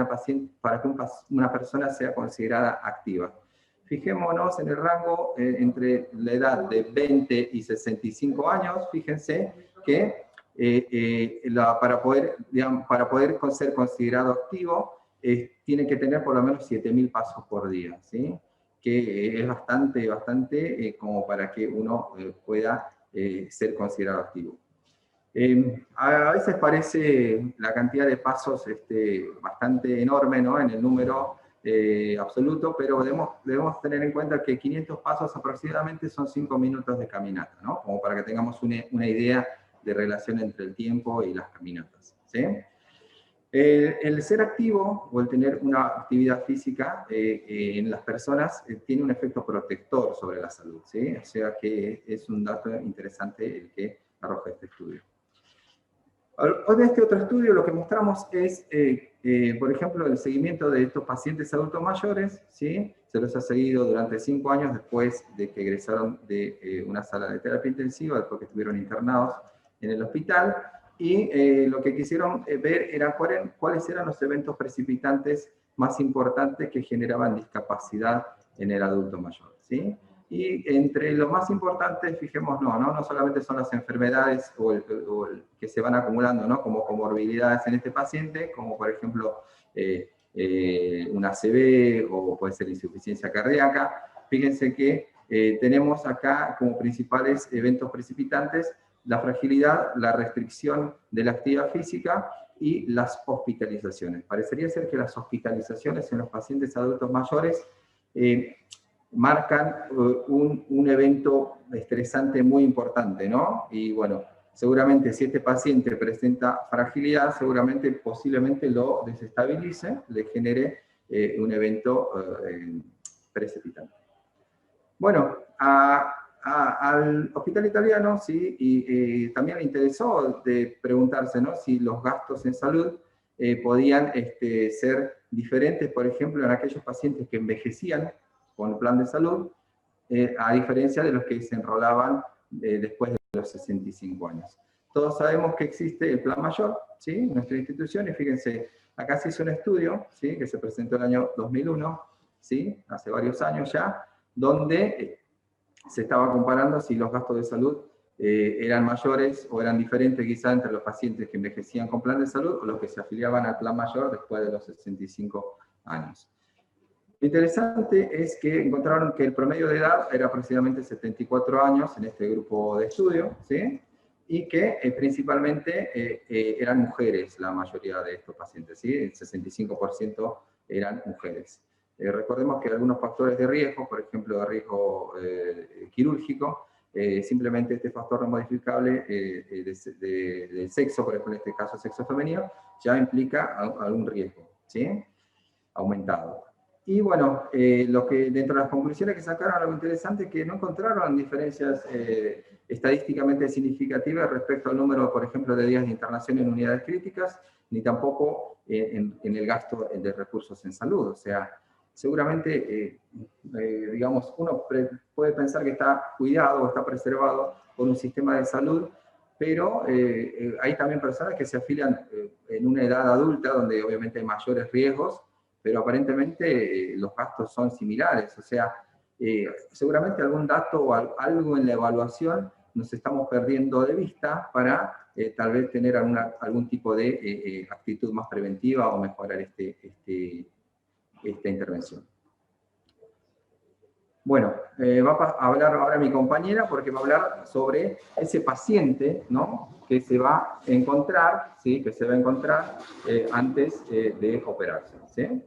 una persona sea considerada activa? Fijémonos en el rango entre la edad de 20 y 65 años, fíjense que para poder ser considerado activo, tiene que tener por lo menos 7.000 pasos por día, ¿sí? Que es bastante como para que uno pueda ser considerado activo. A veces parece la cantidad de pasos bastante enorme, ¿no? En el número absoluto, pero debemos tener en cuenta que 500 pasos aproximadamente son 5 minutos de caminata, ¿no? Como para que tengamos una idea de relación entre el tiempo y las caminatas, ¿sí? El ser activo o el tener una actividad física en las personas tiene un efecto protector sobre la salud, ¿sí? O sea que es un dato interesante el que arroja este estudio. En este otro estudio lo que mostramos es, por ejemplo, el seguimiento de estos pacientes adultos mayores, ¿sí? Se los ha seguido durante 5 años después de que egresaron de una sala de terapia intensiva, después que estuvieron internados en el hospital, y lo que quisieron ver era cuáles eran los eventos precipitantes más importantes que generaban discapacidad en el adulto mayor, ¿sí? Y entre los más importantes, fijémonos, no solamente son las enfermedades que se van acumulando, ¿no? Como comorbilidades en este paciente, como por ejemplo un ACV o puede ser insuficiencia cardíaca. Fíjense que tenemos acá como principales eventos precipitantes la fragilidad, la restricción de la actividad física y las hospitalizaciones. Parecería ser que las hospitalizaciones en los pacientes adultos mayores marcan un evento estresante muy importante, ¿no? Y bueno, seguramente si este paciente presenta fragilidad, posiblemente lo desestabilice, le genere un evento precipitante. Bueno, al hospital italiano, sí, y también le interesó de preguntarse, ¿no? Si los gastos en salud podían ser diferentes, por ejemplo, en aquellos pacientes que envejecían con el plan de salud, a diferencia de los que se enrolaban después de los 65 años. Todos sabemos que existe el Plan Mayor, ¿sí? En nuestra institución, y fíjense, acá se hizo un estudio, ¿sí? Que se presentó en el año 2001, ¿sí? Hace varios años ya, donde se estaba comparando si los gastos de salud eran mayores o eran diferentes quizá entre los pacientes que envejecían con plan de salud o los que se afiliaban al Plan Mayor después de los 65 años. Lo interesante es que encontraron que el promedio de edad era aproximadamente 74 años en este grupo de estudio, ¿sí? Y que principalmente eran mujeres la mayoría de estos pacientes, ¿sí? El 65% eran mujeres. Recordemos que algunos factores de riesgo, por ejemplo, de riesgo quirúrgico, simplemente este factor no modificable del sexo, por ejemplo, en este caso sexo femenino, ya implica algún riesgo, ¿sí? Aumentado. Y bueno, lo que dentro de las conclusiones que sacaron, algo interesante es que no encontraron diferencias estadísticamente significativas respecto al número, por ejemplo, de días de internación en unidades críticas, ni tampoco en el gasto de recursos en salud. O sea, seguramente, digamos, uno puede pensar que está cuidado o está preservado por un sistema de salud, pero hay también personas que se afilian en una edad adulta, donde obviamente hay mayores riesgos, pero aparentemente los gastos son similares. O sea, seguramente algún dato o algo en la evaluación nos estamos perdiendo de vista para tal vez tener algún tipo de actitud más preventiva o mejorar esta intervención. Bueno, va a hablar ahora mi compañera porque va a hablar sobre ese paciente, ¿no? Que se va a encontrar, ¿sí? Que se va a encontrar antes de operarse, ¿sí?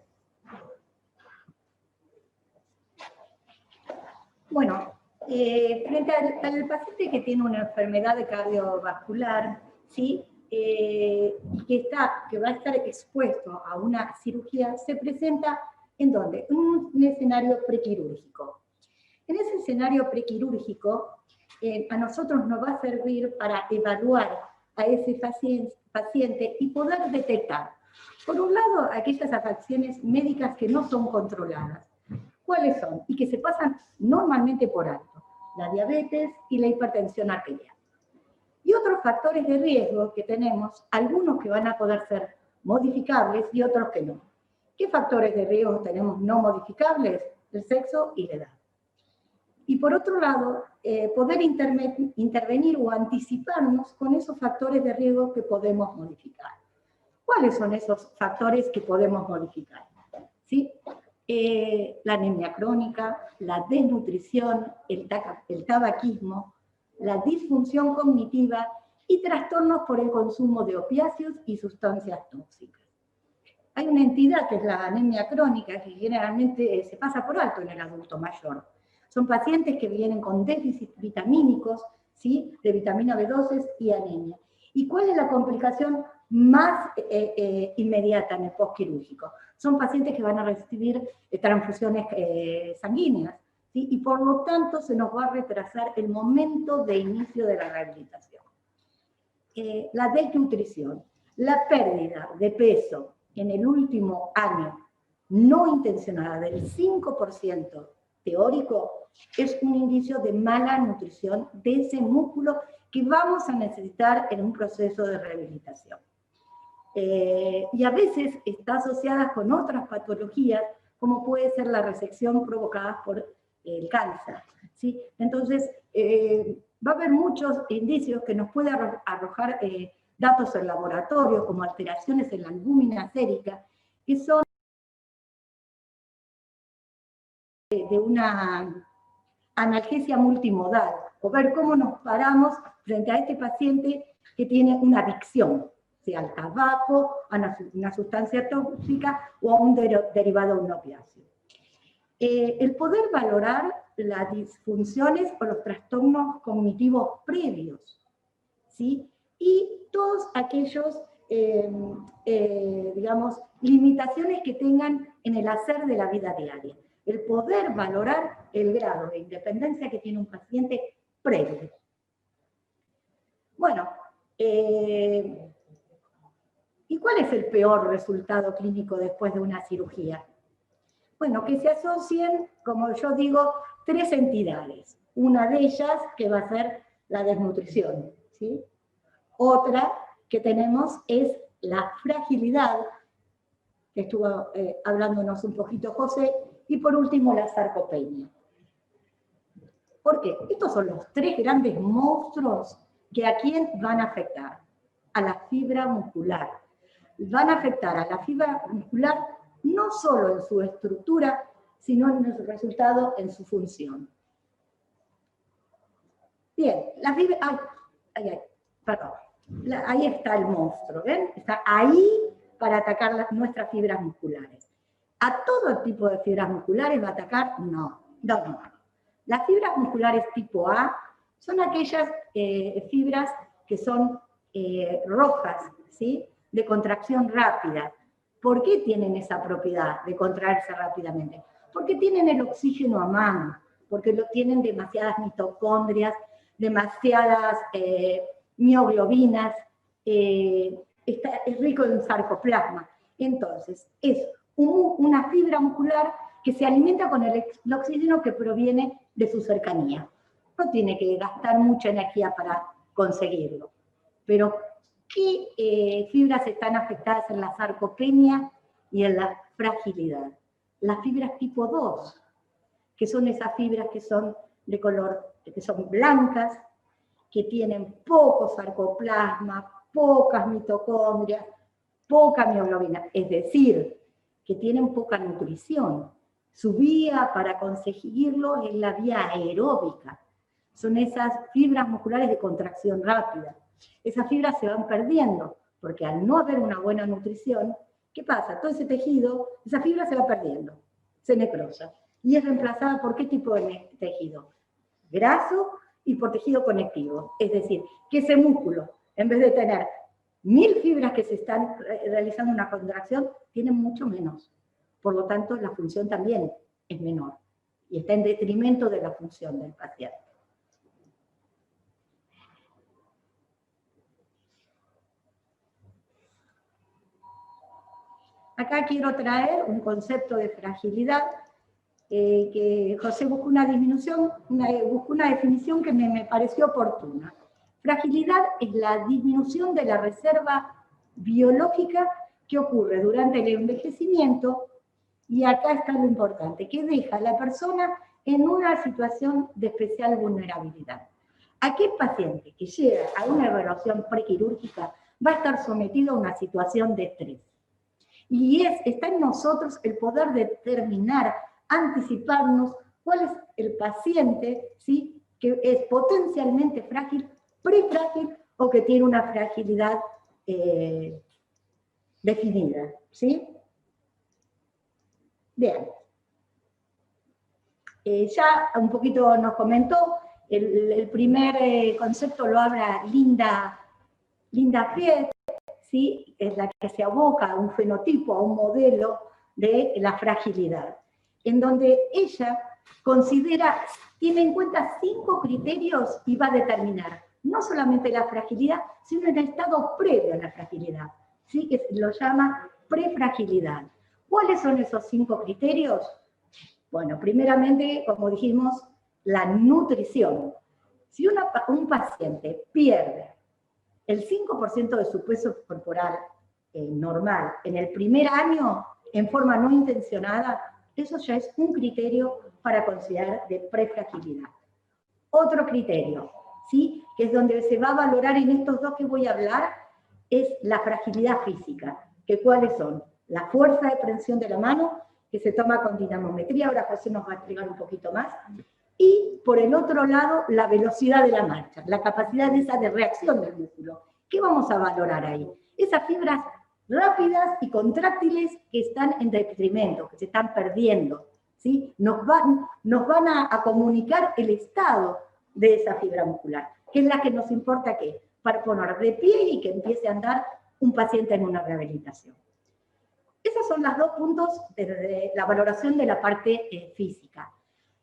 Bueno, frente al paciente que tiene una enfermedad cardiovascular, ¿sí? Que va a estar expuesto a una cirugía, se presenta ¿en dónde? En un escenario prequirúrgico. En ese escenario prequirúrgico, a nosotros nos va a servir para evaluar a ese paciente y poder detectar, por un lado, aquellas afecciones médicas que no son controladas. ¿Cuáles son? Y que se pasan normalmente por alto: la diabetes y la hipertensión arterial. Y otros factores de riesgo que tenemos, algunos que van a poder ser modificables y otros que no. ¿Qué factores de riesgo tenemos no modificables? El sexo y la edad. Y por otro lado, poder intervenir o anticiparnos con esos factores de riesgo que podemos modificar. ¿Cuáles son esos factores que podemos modificar? ¿Sí? La anemia crónica, la desnutrición, el tabaquismo, la disfunción cognitiva y trastornos por el consumo de opiáceos y sustancias tóxicas. Hay una entidad que es la anemia crónica, que generalmente se pasa por alto en el adulto mayor. Son pacientes que vienen con déficit vitamínicos, ¿sí? De vitamina B12 y anemia. ¿Y cuál es la complicación más inmediata en el postquirúrgico? Son pacientes que van a recibir transfusiones sanguíneas, ¿sí? Y por lo tanto se nos va a retrasar el momento de inicio de la rehabilitación. La desnutrición, la pérdida de peso en el último año no intencionada del 5% teórico es un indicio de mala nutrición de ese músculo que vamos a necesitar en un proceso de rehabilitación. Y a veces está asociada con otras patologías, como puede ser la resección provocada por el cáncer, ¿sí? Entonces, va a haber muchos indicios que nos pueden arrojar datos en laboratorio, como alteraciones en la albúmina sérica, que son de una analgesia multimodal, o ver cómo nos paramos frente a este paciente que tiene una adicción, sea al tabaco, a una sustancia tóxica o a un derivado de un opiáceo. El poder valorar las disfunciones o los trastornos cognitivos previos, ¿sí? Y todos aquellos, digamos, limitaciones que tengan en el hacer de la vida diaria. El poder valorar el grado de independencia que tiene un paciente previo. Bueno, ¿y cuál es el peor resultado clínico después de una cirugía? Bueno, que se asocien, como yo digo, tres entidades. Una de ellas que va a ser la desnutrición, ¿sí? Otra que tenemos es la fragilidad, que estuvo hablándonos un poquito José, y por último la sarcopenia. ¿Por qué? Estos son los tres grandes monstruos que a quién van a afectar. A la fibra muscular. Van a afectar a la fibra muscular no solo en su estructura, sino en su resultado, en su función. Bien, la fibra... perdón. Ahí está el monstruo, ¿ven? Está ahí para atacar nuestras fibras musculares. ¿A todo tipo de fibras musculares va a atacar? No. Las fibras musculares tipo A son aquellas fibras que son rojas, ¿sí? De contracción rápida. ¿Por qué tienen esa propiedad de contraerse rápidamente? Porque tienen el oxígeno a mano, porque tienen demasiadas mitocondrias, demasiadas mioglobinas, es rico en sarcoplasma. Entonces, es una fibra muscular que se alimenta con el oxígeno que proviene de su cercanía. No tiene que gastar mucha energía para conseguirlo. Pero, ¿qué fibras están afectadas en la sarcopenia y en la fragilidad? Las fibras tipo 2, que son esas fibras que son de color, que son blancas, que tienen poco sarcoplasma, pocas mitocondrias, poca mioglobina, es decir, que tienen poca nutrición. Su vía para conseguirlo es la vía aeróbica. Son esas fibras musculares de contracción rápida. Esas fibras se van perdiendo, porque al no haber una buena nutrición, ¿qué pasa? Todo ese tejido, esa fibra se va perdiendo, se necrosa. Y es reemplazada por ¿qué tipo de tejido? Graso y por tejido conectivo. Es decir, que ese músculo, en vez de tener 1000 fibras que se están realizando una contracción, tiene mucho menos. Por lo tanto, la función también es menor. Y está en detrimento de la función del paciente. Acá quiero traer un concepto de fragilidad, que José buscó una definición que me pareció oportuna. Fragilidad es la disminución de la reserva biológica que ocurre durante el envejecimiento, y acá está lo importante, que deja a la persona en una situación de especial vulnerabilidad. Aquel paciente que llega a una evaluación prequirúrgica va a estar sometido a una situación de estrés. Y está en nosotros el poder determinar, anticiparnos cuál es el paciente, ¿sí?, que es potencialmente frágil, prefrágil o que tiene una fragilidad definida, ¿sí? Bien. Ya un poquito nos comentó, el primer concepto lo habla Linda Fried, ¿sí? Es la que se aboca a un fenotipo, a un modelo de la fragilidad, en donde ella tiene en cuenta 5 criterios y va a determinar no solamente la fragilidad, sino el estado previo a la fragilidad, ¿sí? Que lo llama prefragilidad. ¿Cuáles son esos 5 criterios? Bueno, primeramente, como dijimos, la nutrición. Si un paciente pierde el 5% de su peso corporal normal en el primer año, en forma no intencionada, eso ya es un criterio para considerar de prefragilidad. Otro criterio, ¿sí?, que es donde se va a valorar en estos 2 que voy a hablar, es la fragilidad física. ¿Que cuáles son? La fuerza de prensión de la mano, que se toma con dinamometría, ahora José nos va a explicar un poquito más, y por el otro lado, la velocidad de la marcha, la capacidad de reacción del músculo. ¿Qué vamos a valorar ahí? Esas fibras rápidas y contráctiles que están en detrimento, que se están perdiendo, ¿sí? Nos van a comunicar el estado de esa fibra muscular, que es la que nos importa ¿qué? Para poner de pie y que empiece a andar un paciente en una rehabilitación. Esos son los 2 puntos de la valoración de la parte física.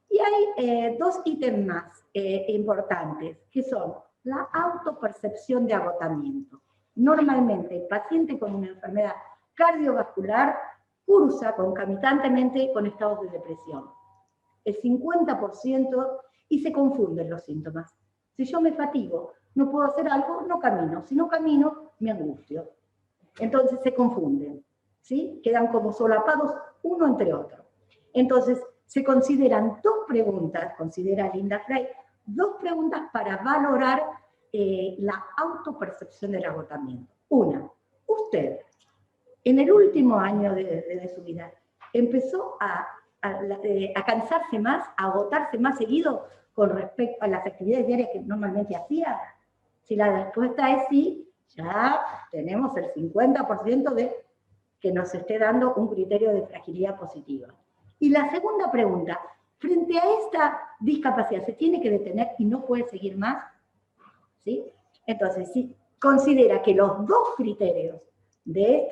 Y hay 2 ítems más importantes, que son la autopercepción de agotamiento. Normalmente el paciente con una enfermedad cardiovascular cursa concomitantemente con estados de depresión. El 50%, y se confunden los síntomas. Si yo me fatigo, no puedo hacer algo, no camino. Si no camino, me angustio. Entonces se confunden, ¿sí? Quedan como solapados uno entre otro. Entonces se consideran dos preguntas, considera Linda Frey, dos preguntas para valorar la autopercepción del agotamiento. Una, usted, en el último año de su vida, ¿empezó a cansarse más, a agotarse más seguido con respecto a las actividades diarias que normalmente hacía? Si la respuesta es sí, ya tenemos el 50% de que nos esté dando un criterio de fragilidad positiva. Y la segunda pregunta, frente a esta discapacidad, ¿se tiene que detener y no puede seguir más? ¿Sí? Entonces, si considera que los dos criterios de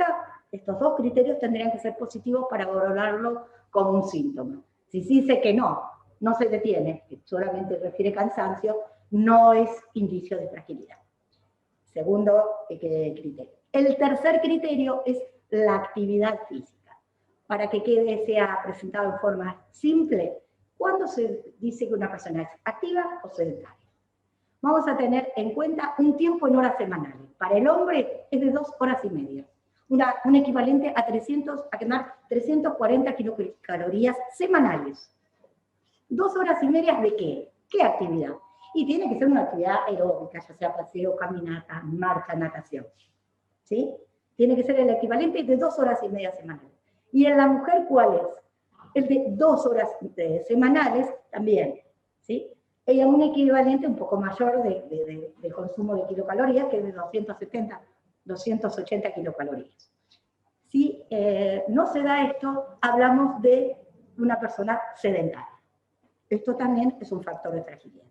estos dos criterios tendrían que ser positivos para valorarlo como un síntoma. Si dice que no se detiene, que solamente refiere cansancio, no es indicio de fragilidad. Segundo criterio. El tercer criterio es la actividad física. Para que sea presentado en forma simple, ¿cuándo se dice que una persona es activa o sedentaria? Vamos a tener en cuenta un tiempo en horas semanales. Para el hombre es de 2 horas y media. Un equivalente a quemar 340 kilocalorías semanales. 2 horas y media ¿de qué? ¿Qué actividad? Y tiene que ser una actividad aeróbica, ya sea paseo, caminata, marcha, natación. ¿Sí? Tiene que ser el equivalente de 2 horas y media semanales. ¿Y en la mujer cuál es? El de 2 horas semanales también. ¿Sí? Ella un equivalente un poco mayor de consumo de kilocalorías, que es de 280 kilocalorías. Si no se da esto, hablamos de una persona sedentaria. Esto también es un factor de fragilidad.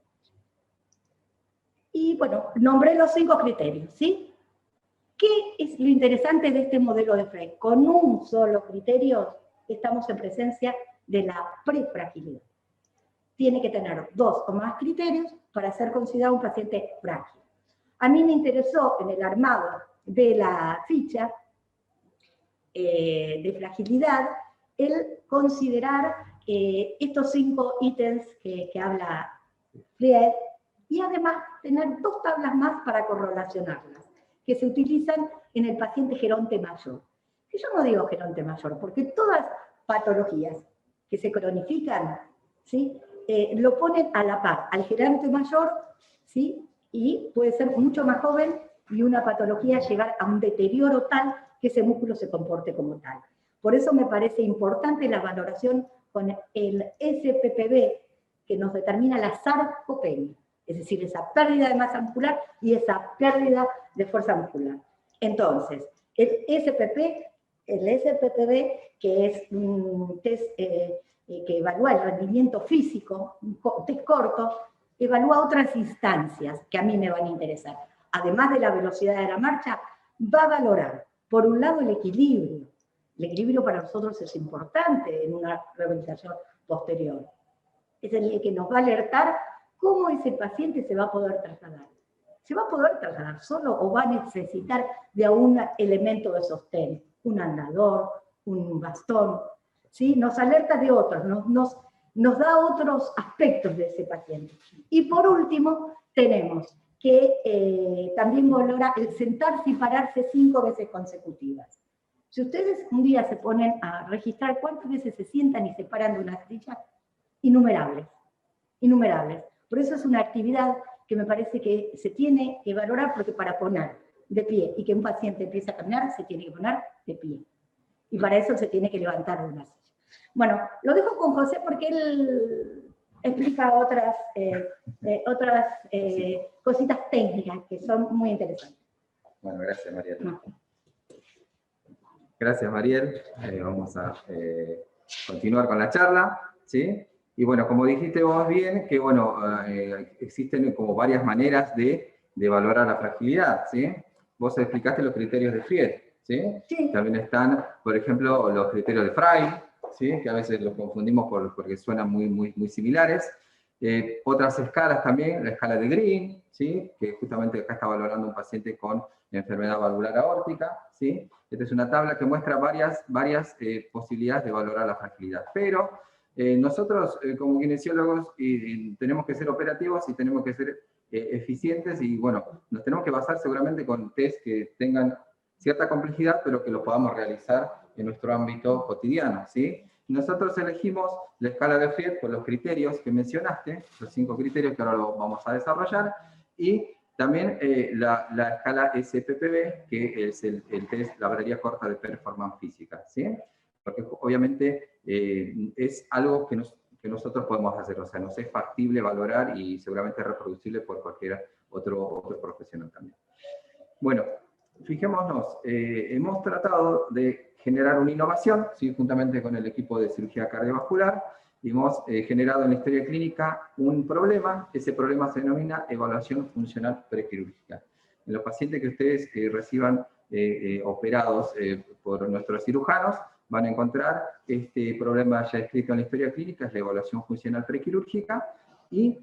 Y bueno, nombré los 5 criterios, ¿sí? ¿Qué es lo interesante de este modelo de Frey? Con un solo criterio estamos en presencia de la prefragilidad. Tiene que tener 2 o más criterios para ser considerado un paciente frágil. A mí me interesó en el armado de la ficha de fragilidad el considerar estos 5 ítems que habla Fried, y además tener 2 tablas más para correlacionarlas, que se utilizan en el paciente geronte mayor. Que yo no digo geronte mayor, porque todas patologías que se cronifican, ¿sí? Lo ponen a la par al geronte mayor, ¿sí? Y puede ser mucho más joven y una patología llegar a un deterioro tal que ese músculo se comporte como tal. Por eso me parece importante la valoración con el SPPB, que nos determina la sarcopenia, es decir, esa pérdida de masa muscular y esa pérdida de fuerza muscular. Entonces, el SPPB, que es un test que evalúa el rendimiento físico, un test corto, evalúa otras instancias que a mí me van a interesar. Además de la velocidad de la marcha, va a valorar, por un lado, el equilibrio. El equilibrio para nosotros es importante en una rehabilitación posterior. Es el que nos va a alertar cómo ese paciente se va a poder trasladar. ¿Se va a poder trasladar solo o va a necesitar de un elemento de sostén? Un andador, un bastón, ¿sí? Nos alerta de otros, nos da otros aspectos de ese paciente. Y por último, tenemos que también valora el sentarse y pararse 5 veces consecutivas. Si ustedes un día se ponen a registrar cuántas veces se sientan y se paran de una silla, innumerables, innumerables. Por eso es una actividad que me parece que se tiene que valorar, porque para poner de pie y que un paciente empiece a caminar, se tiene que poner de pie. Y para eso se tiene que levantar de una silla. Bueno, lo dejo con José porque él explica otras cositas técnicas que son muy interesantes. Bueno, gracias, Mariel. No. Gracias, Mariel. Vamos a continuar con la charla, ¿sí? Y bueno, como dijiste vos bien, que bueno, existen como varias maneras de valorar la fragilidad, ¿sí? Vos explicaste los criterios de Fried, ¿sí? Sí. También están, por ejemplo, los criterios de Frey, ¿sí? Que a veces los confundimos porque suenan muy similares. Otras escalas también, la escala de Green, ¿sí? Que justamente acá está valorando un paciente con enfermedad valvular aórtica, ¿sí? Esta es una tabla que muestra varias posibilidades de valorar la fragilidad. Pero nosotros, como kinesiólogos, tenemos que ser operativos y tenemos que ser eficientes y bueno, nos tenemos que basar seguramente con test que tengan cierta complejidad, pero que lo podamos realizar en nuestro ámbito cotidiano, ¿sí? Nosotros elegimos la escala de Fried por los criterios que mencionaste, los 5 criterios que ahora lo vamos a desarrollar, y también la escala SPPB, que es el test, la variabilidad corta de performance física, ¿sí? Porque obviamente es algo que nosotros podemos hacer, o sea, nos es factible valorar y seguramente reproducible por cualquier otro profesional también. Bueno, fijémonos, hemos tratado de generar una innovación, ¿sí? Juntamente con el equipo de cirugía cardiovascular, y hemos generado en la historia clínica un problema. Ese problema se denomina evaluación funcional prequirúrgica. En los pacientes que ustedes reciban operados por nuestros cirujanos, van a encontrar este problema ya escrito en la historia clínica, es la evaluación funcional prequirúrgica, y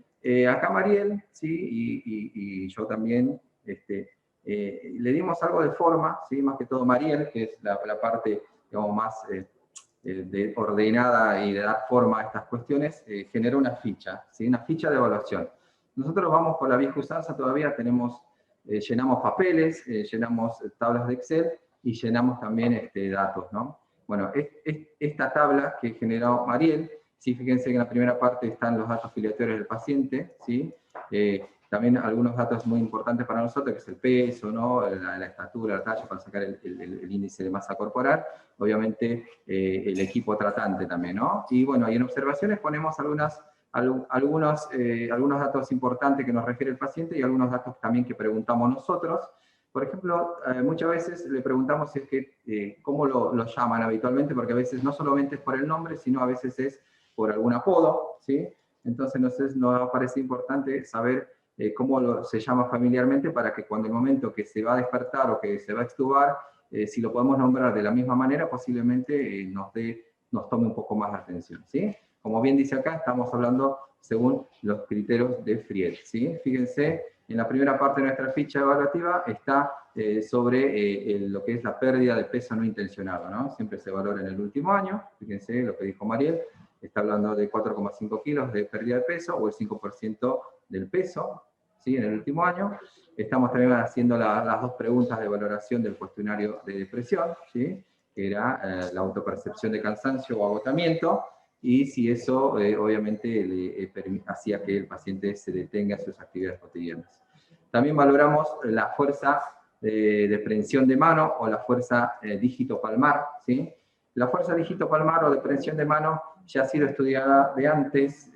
acá Mariel, ¿sí? y yo también, le dimos algo de forma, ¿sí? Más que todo Mariel, que es la parte, digamos, más ordenada y de dar forma a estas cuestiones, generó una ficha, ¿sí? Una ficha de evaluación. Nosotros vamos por la vieja usanza, todavía tenemos, llenamos papeles, llenamos tablas de Excel y llenamos también datos, ¿no? Bueno, esta tabla que generó Mariel, sí, fíjense que en la primera parte están los datos filiatorios del paciente, ¿sí? También algunos datos muy importantes para nosotros, que es el peso, ¿no? la estatura, la talla, para sacar el índice de masa corporal, obviamente el equipo tratante también, ¿no? Y bueno, y en observaciones ponemos algunos datos importantes que nos refiere el paciente y algunos datos también que preguntamos nosotros. Por ejemplo, muchas veces le preguntamos si es que, cómo lo llaman habitualmente, porque a veces no solamente es por el nombre, sino a veces es por algún apodo, ¿sí? Entonces nos parece importante saber cómo se llama familiarmente, para que cuando el momento que se va a despertar o que se va a extubar, si lo podemos nombrar de la misma manera, posiblemente nos tome un poco más de atención, ¿sí? Como bien dice acá, estamos hablando según los criterios de Fried, ¿sí? Fíjense, en la primera parte de nuestra ficha evaluativa está sobre lo que es la pérdida de peso no intencionado, ¿no? Siempre se valora en el último año, fíjense lo que dijo Mariel, está hablando de 4,5 kilos de pérdida de peso, o el 5% del peso, ¿sí? En el último año. Estamos también haciendo las dos preguntas de valoración del cuestionario de depresión, ¿sí? Que era la autopercepción de cansancio o agotamiento, y si eso obviamente hacía que el paciente se detenga en sus actividades cotidianas. También valoramos la fuerza de prensión de mano o la fuerza dígito palmar, ¿sí? La fuerza dígito palmar o de prensión de mano ya ha sido estudiada de antes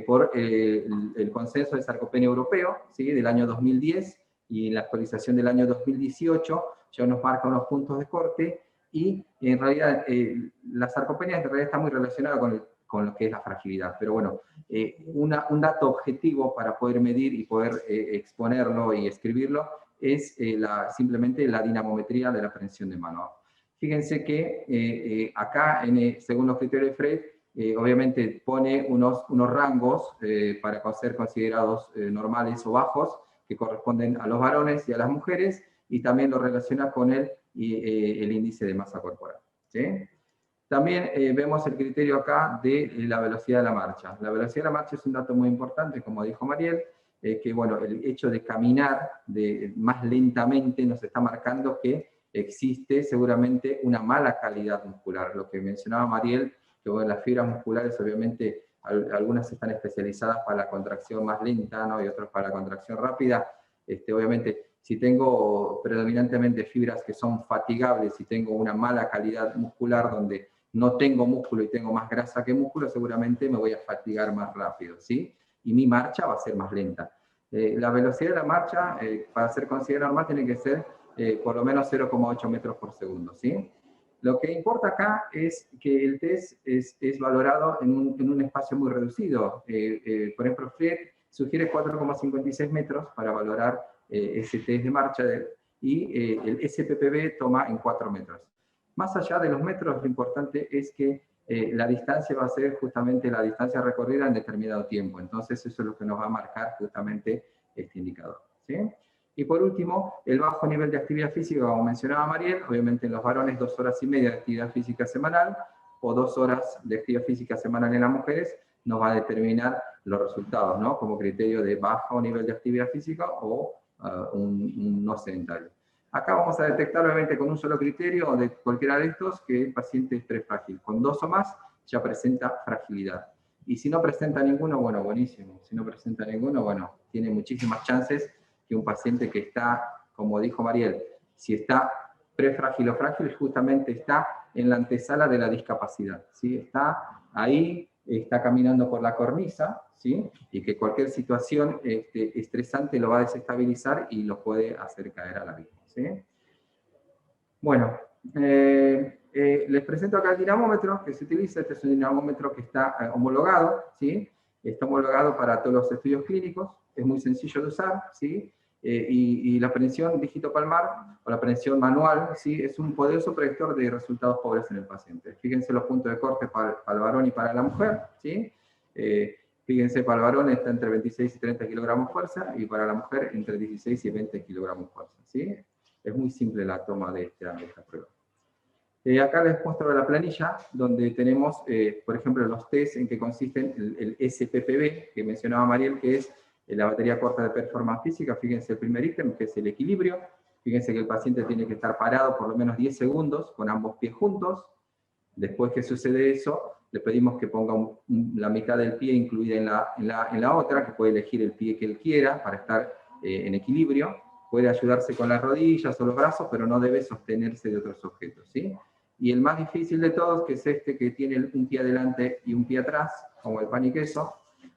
por el Consenso de Sarcopenia Europeo, ¿sí? Del año 2010, y la actualización del año 2018 ya nos marca unos puntos de corte, y en realidad la sarcopenia en realidad está muy relacionada con lo que es la fragilidad, pero bueno, un dato objetivo para poder medir y poder exponerlo y escribirlo es simplemente la dinamometría de la prensión de mano. Fíjense que acá, según los criterios de Fried, obviamente pone unos rangos para ser considerados normales o bajos, que corresponden a los varones y a las mujeres, y también lo relaciona con el índice de masa corporal, ¿sí? También vemos el criterio acá de la velocidad de la marcha. La velocidad de la marcha es un dato muy importante, como dijo Mariel, que bueno, el hecho de caminar más lentamente nos está marcando que existe seguramente una mala calidad muscular. Lo que mencionaba Mariel, que bueno, las fibras musculares obviamente algunas están especializadas para la contracción más lenta, ¿no? Y otras para la contracción rápida. Obviamente, si tengo predominantemente fibras que son fatigables y tengo una mala calidad muscular donde no tengo músculo y tengo más grasa que músculo, seguramente me voy a fatigar más rápido, ¿sí? Y mi marcha va a ser más lenta. La velocidad de la marcha, para ser considerada normal, tiene que ser por lo menos 0,8 metros por segundo, ¿sí? Lo que importa acá es que el test es valorado en un espacio muy reducido. Por ejemplo, Fried sugiere 4,56 metros para valorar ese test de marcha, y el SPPB toma en 4 metros. Más allá de los metros, lo importante es que la distancia va a ser justamente la distancia recorrida en determinado tiempo. Entonces eso es lo que nos va a marcar justamente este indicador, ¿sí? Y por último, el bajo nivel de actividad física, como mencionaba Mariel, obviamente en los varones 2 horas y media de actividad física semanal, o 2 horas de actividad física semanal en las mujeres, nos va a determinar los resultados, ¿no? Como criterio de bajo nivel de actividad física o un no sedentario. Acá vamos a detectar obviamente con un solo criterio de cualquiera de estos que el paciente es prefrágil. Con 2 o más ya presenta fragilidad. Y si no presenta ninguno, bueno, buenísimo. Si no presenta ninguno, bueno, tiene muchísimas chances que un paciente que está, como dijo Mariel, si está prefrágil o frágil, justamente está en la antesala de la discapacidad, ¿sí? Está ahí, está caminando por la cornisa, ¿sí? Y que cualquier situación estresante lo va a desestabilizar y lo puede hacer caer al abismo, ¿sí? Bueno, les presento acá el dinamómetro que se utiliza. Este es un dinamómetro que está homologado, ¿sí? Está homologado para todos los estudios clínicos, es muy sencillo de usar, ¿sí? Y la prensión dígito palmar o la prensión manual, ¿sí? Es un poderoso predictor de resultados pobres en el paciente. Fíjense los puntos de corte para el varón y para la mujer, ¿sí? Fíjense, para el varón está entre 26 y 30 kilogramos fuerza, y para la mujer entre 16 y 20 kilogramos fuerza, ¿sí? Es muy simple la toma de esta prueba. Acá les muestro la planilla, donde tenemos, por ejemplo, los test en que consisten el SPPB, que mencionaba Mariel, que es la batería corta de performance física. Fíjense el primer ítem, que es el equilibrio. Fíjense que el paciente tiene que estar parado por lo menos 10 segundos, con ambos pies juntos. Después que sucede eso, le pedimos que ponga la mitad del pie incluida en la otra, que puede elegir el pie que él quiera para estar en equilibrio. Puede ayudarse con las rodillas o los brazos, pero no debe sostenerse de otros objetos, ¿sí? Y el más difícil de todos, que es este que tiene un pie adelante y un pie atrás, como el pan y queso,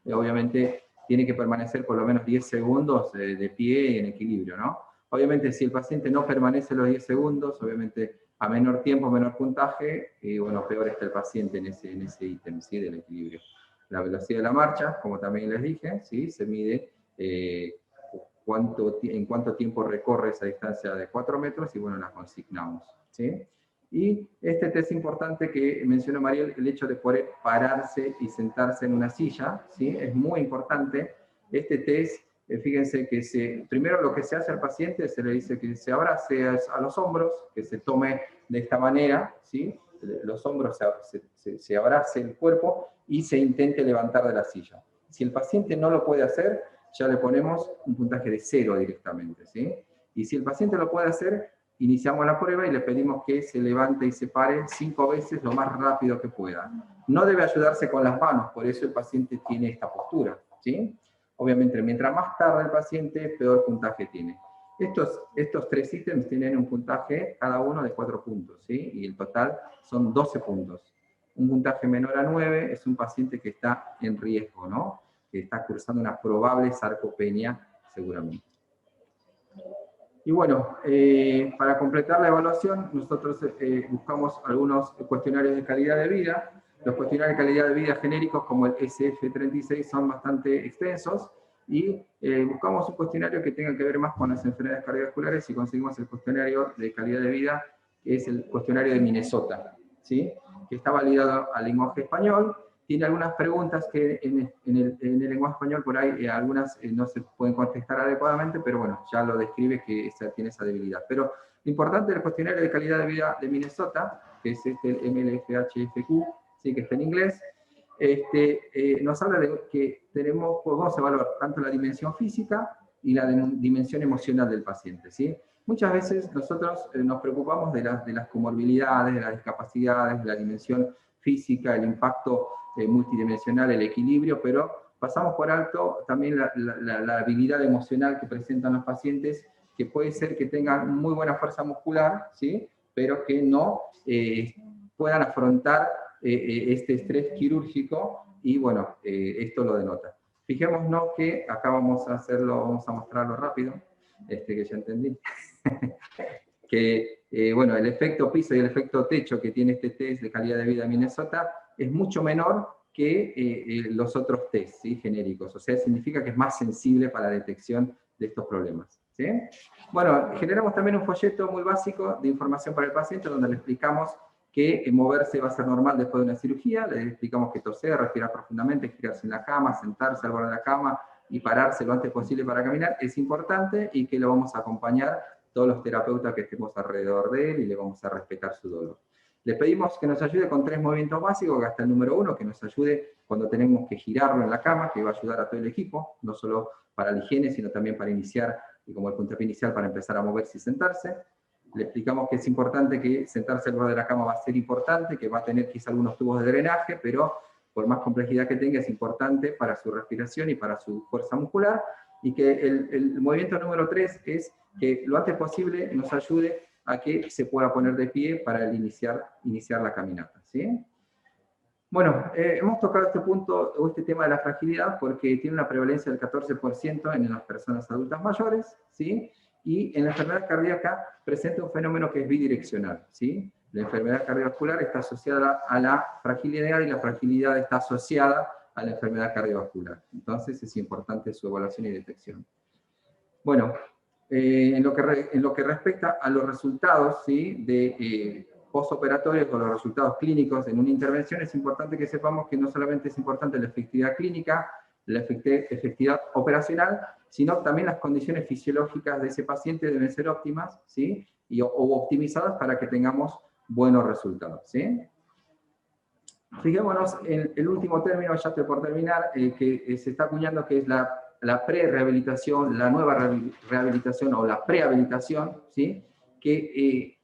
obviamente tiene que permanecer por lo menos 10 segundos de pie en equilibrio, ¿no? Obviamente si el paciente no permanece los 10 segundos, obviamente a menor tiempo, menor puntaje, y bueno, peor está el paciente en ese ítem, ¿sí? Del equilibrio. La velocidad de la marcha, como también les dije, ¿sí? Se mide en cuánto tiempo recorre esa distancia de 4 metros, y bueno, la consignamos, ¿sí? Y este test importante que mencionó Mariel, el hecho de poder pararse y sentarse en una silla, ¿sí? Es muy importante. Este test, fíjense que primero lo que se hace al paciente, se le dice que se abrace a los hombros, que se tome de esta manera, ¿sí? Los hombros se abrace el cuerpo y se intente levantar de la silla. Si el paciente no lo puede hacer, ya le ponemos un puntaje de 0 directamente, ¿sí? Y si el paciente lo puede hacer, iniciamos la prueba y le pedimos que se levante y se pare 5 veces lo más rápido que pueda. No debe ayudarse con las manos, por eso el paciente tiene esta postura, ¿sí? Obviamente, mientras más tarde el paciente, peor puntaje tiene. Estos 3 ítems tienen un puntaje cada uno de 4 puntos, ¿sí? Y el total son 12 puntos. Un puntaje menor a 9 es un paciente que está en riesgo, ¿no? Que está cursando una probable sarcopenia, seguramente. Y bueno, para completar la evaluación, nosotros buscamos algunos cuestionarios de calidad de vida. Los cuestionarios de calidad de vida genéricos, como el SF36, son bastante extensos, y buscamos un cuestionario que tenga que ver más con las enfermedades cardiovasculares, y conseguimos el cuestionario de calidad de vida, que es el cuestionario de Minnesota, ¿sí? Que está validado al lenguaje español. Tiene algunas preguntas que en el lenguaje español por ahí algunas no se pueden contestar adecuadamente, pero bueno, ya lo describe que tiene esa debilidad. Pero lo importante del cuestionario de calidad de vida de Minnesota, que es el MLFHFQ, ¿sí? Que está en inglés, nos habla de que podemos evaluar tanto la dimensión física y la dimensión emocional del paciente, ¿sí? Muchas veces nosotros nos preocupamos de las comorbilidades, de las discapacidades, de la dimensión física, el impacto multidimensional, el equilibrio, pero pasamos por alto también la habilidad emocional que presentan los pacientes, que puede ser que tengan muy buena fuerza muscular, ¿sí? Pero que no puedan afrontar este estrés quirúrgico, y bueno, esto lo denota. Fijémonos que acá vamos a mostrarlo rápido, que ya entendí. Que, bueno, el efecto piso y el efecto techo que tiene este test de calidad de vida en Minnesota es mucho menor que los otros test, ¿sí? Genéricos. O sea, significa que es más sensible para la detección de estos problemas, ¿sí? Bueno, generamos también un folleto muy básico de información para el paciente, donde le explicamos que moverse va a ser normal después de una cirugía, le explicamos que toser, respirar profundamente, girarse en la cama, sentarse al borde de la cama y pararse lo antes posible para caminar es importante, y que lo vamos a acompañar todos los terapeutas que estemos alrededor de él, y le vamos a respetar su dolor. Le pedimos que nos ayude con 3 movimientos básicos, que hasta el número 1, que nos ayude cuando tenemos que girarlo en la cama, que va a ayudar a todo el equipo, no solo para la higiene, sino también para iniciar, y como el puntapié inicial para empezar a moverse y sentarse. Le explicamos que es importante que sentarse al borde de la cama va a ser importante, que va a tener quizá algunos tubos de drenaje, pero por más complejidad que tenga es importante para su respiración y para su fuerza muscular, y que el movimiento número 3 es que lo antes posible nos ayude a que se pueda poner de pie para iniciar la caminata, ¿sí? Bueno, hemos tocado este punto, o este tema de la fragilidad, porque tiene una prevalencia del 14% en las personas adultas mayores, ¿sí? Y en la enfermedad cardíaca presenta un fenómeno que es bidireccional, ¿sí? La enfermedad cardiovascular está asociada a la fragilidad y la fragilidad está asociada a la enfermedad cardiovascular. Entonces es importante su evaluación y detección. Bueno, en lo que respecta a los resultados, ¿sí? De postoperatorios o los resultados clínicos en una intervención, es importante que sepamos que no solamente es importante la efectividad clínica, la efectividad operacional, sino también las condiciones fisiológicas de ese paciente deben ser óptimas, ¿sí? O optimizadas para que tengamos buenos resultados, ¿sí? Fijémonos en el último término, ya estoy por terminar, que se está acuñando, que es la pre-rehabilitación, la nueva rehabilitación o la prehabilitación, ¿sí? Que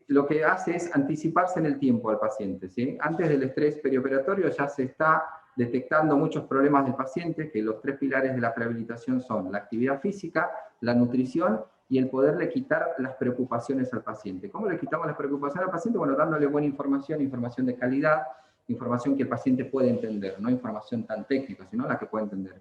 lo que hace es anticiparse en el tiempo al paciente, ¿sí? Antes del estrés perioperatorio ya se está detectando muchos problemas del paciente, que los 3 pilares de la prehabilitación son la actividad física, la nutrición y el poderle quitar las preocupaciones al paciente. ¿Cómo le quitamos las preocupaciones al paciente? Bueno, dándole buena información, información de calidad, información que el paciente puede entender, no información tan técnica, sino la que puede entender.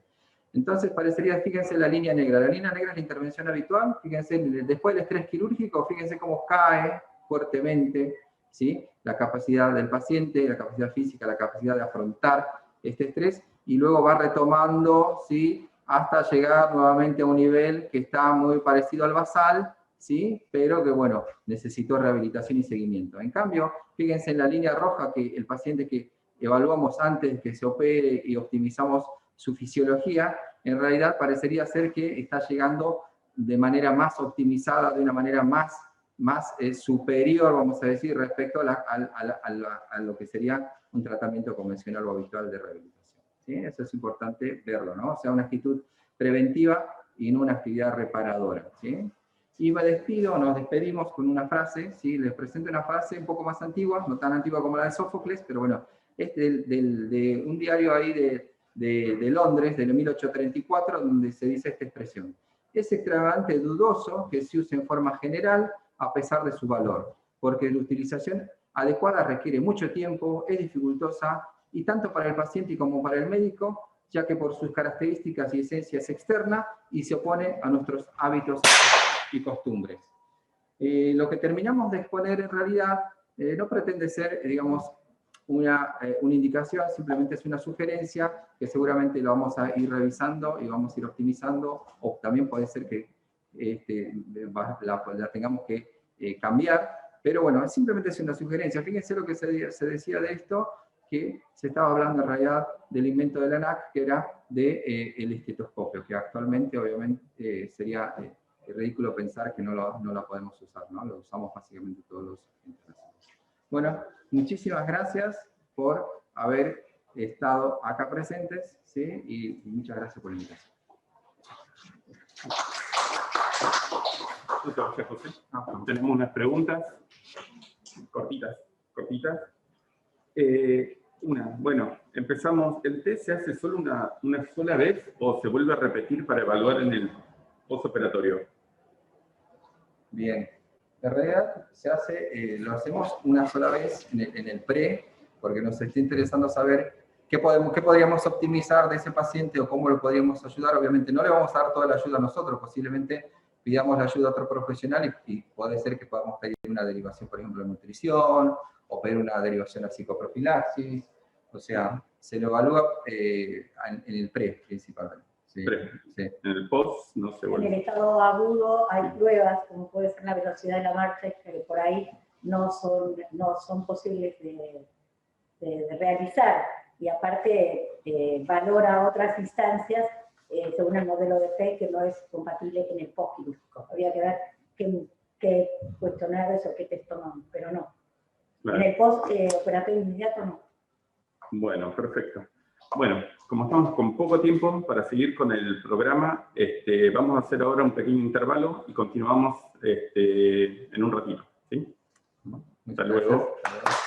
Entonces parecería, fíjense la línea negra es la intervención habitual, fíjense, después del estrés quirúrgico, fíjense cómo cae fuertemente, ¿sí? La capacidad del paciente, la capacidad física, la capacidad de afrontar este estrés, y luego va retomando, ¿sí? Hasta llegar nuevamente a un nivel que está muy parecido al basal, ¿sí? Pero que, bueno, necesitó rehabilitación y seguimiento. En cambio, fíjense en la línea roja que el paciente que evaluamos antes de que se opere y optimizamos su fisiología, en realidad parecería ser que está llegando de manera más optimizada, de una manera más superior, vamos a decir, respecto a lo que sería un tratamiento convencional o habitual de rehabilitación, ¿sí? Eso es importante verlo, ¿no? O sea, una actitud preventiva y no una actividad reparadora, ¿sí? Y me despido, nos despedimos con una frase, ¿sí? Les presento una frase un poco más antigua, no tan antigua como la de Sófocles, pero bueno, es de un diario ahí de Londres, del 1834, donde se dice esta expresión: es extravagante dudoso que se use en forma general a pesar de su valor, porque la utilización adecuada requiere mucho tiempo, es dificultosa, y tanto para el paciente como para el médico, ya que por sus características y esencia es externa y se opone a nuestros hábitos y costumbres. Lo que terminamos de exponer en realidad no pretende ser, digamos, una indicación, simplemente es una sugerencia que seguramente lo vamos a ir revisando y vamos a ir optimizando, o también puede ser que la tengamos que cambiar, pero bueno, simplemente es una sugerencia. Fíjense lo que se decía de esto, que se estaba hablando en realidad del invento de la ANAC, que era el estetoscopio, que actualmente obviamente sería ridículo pensar que no la podemos usar, ¿no? Lo usamos básicamente todos los internacionales. Bueno, muchísimas gracias por haber estado acá presentes, ¿sí? Y muchas gracias por la invitación. Muchas gracias, José. Tenemos unas preguntas cortitas. Bueno, empezamos. ¿El test se hace solo una sola vez o se vuelve a repetir para evaluar en el postoperatorio? Bien. En realidad se hace, lo hacemos una sola vez en el pre, porque nos está interesando saber qué podríamos optimizar de ese paciente o cómo lo podríamos ayudar. Obviamente no le vamos a dar toda la ayuda a nosotros, posiblemente pidamos la ayuda a otro profesional y puede ser que podamos pedir una derivación, por ejemplo, de nutrición, o pedir una derivación a psicoprofilaxis. O sea, se lo evalúa en el pre principalmente. Sí, sí. En el post no se vuelve. En el estado agudo hay pruebas, como puede ser la velocidad de la marcha, que por ahí no son posibles de realizar. Y aparte valora otras instancias según el modelo de FE que no es compatible en el post-quirúrgico. Habría que ver qué cuestionarios o qué test toman, pero no. Claro. En el post-operatorio inmediato no. Bueno, perfecto. Bueno, como estamos con poco tiempo para seguir con el programa, vamos a hacer ahora un pequeño intervalo y continuamos en un ratito. ¿Sí? Hasta luego. Gracias.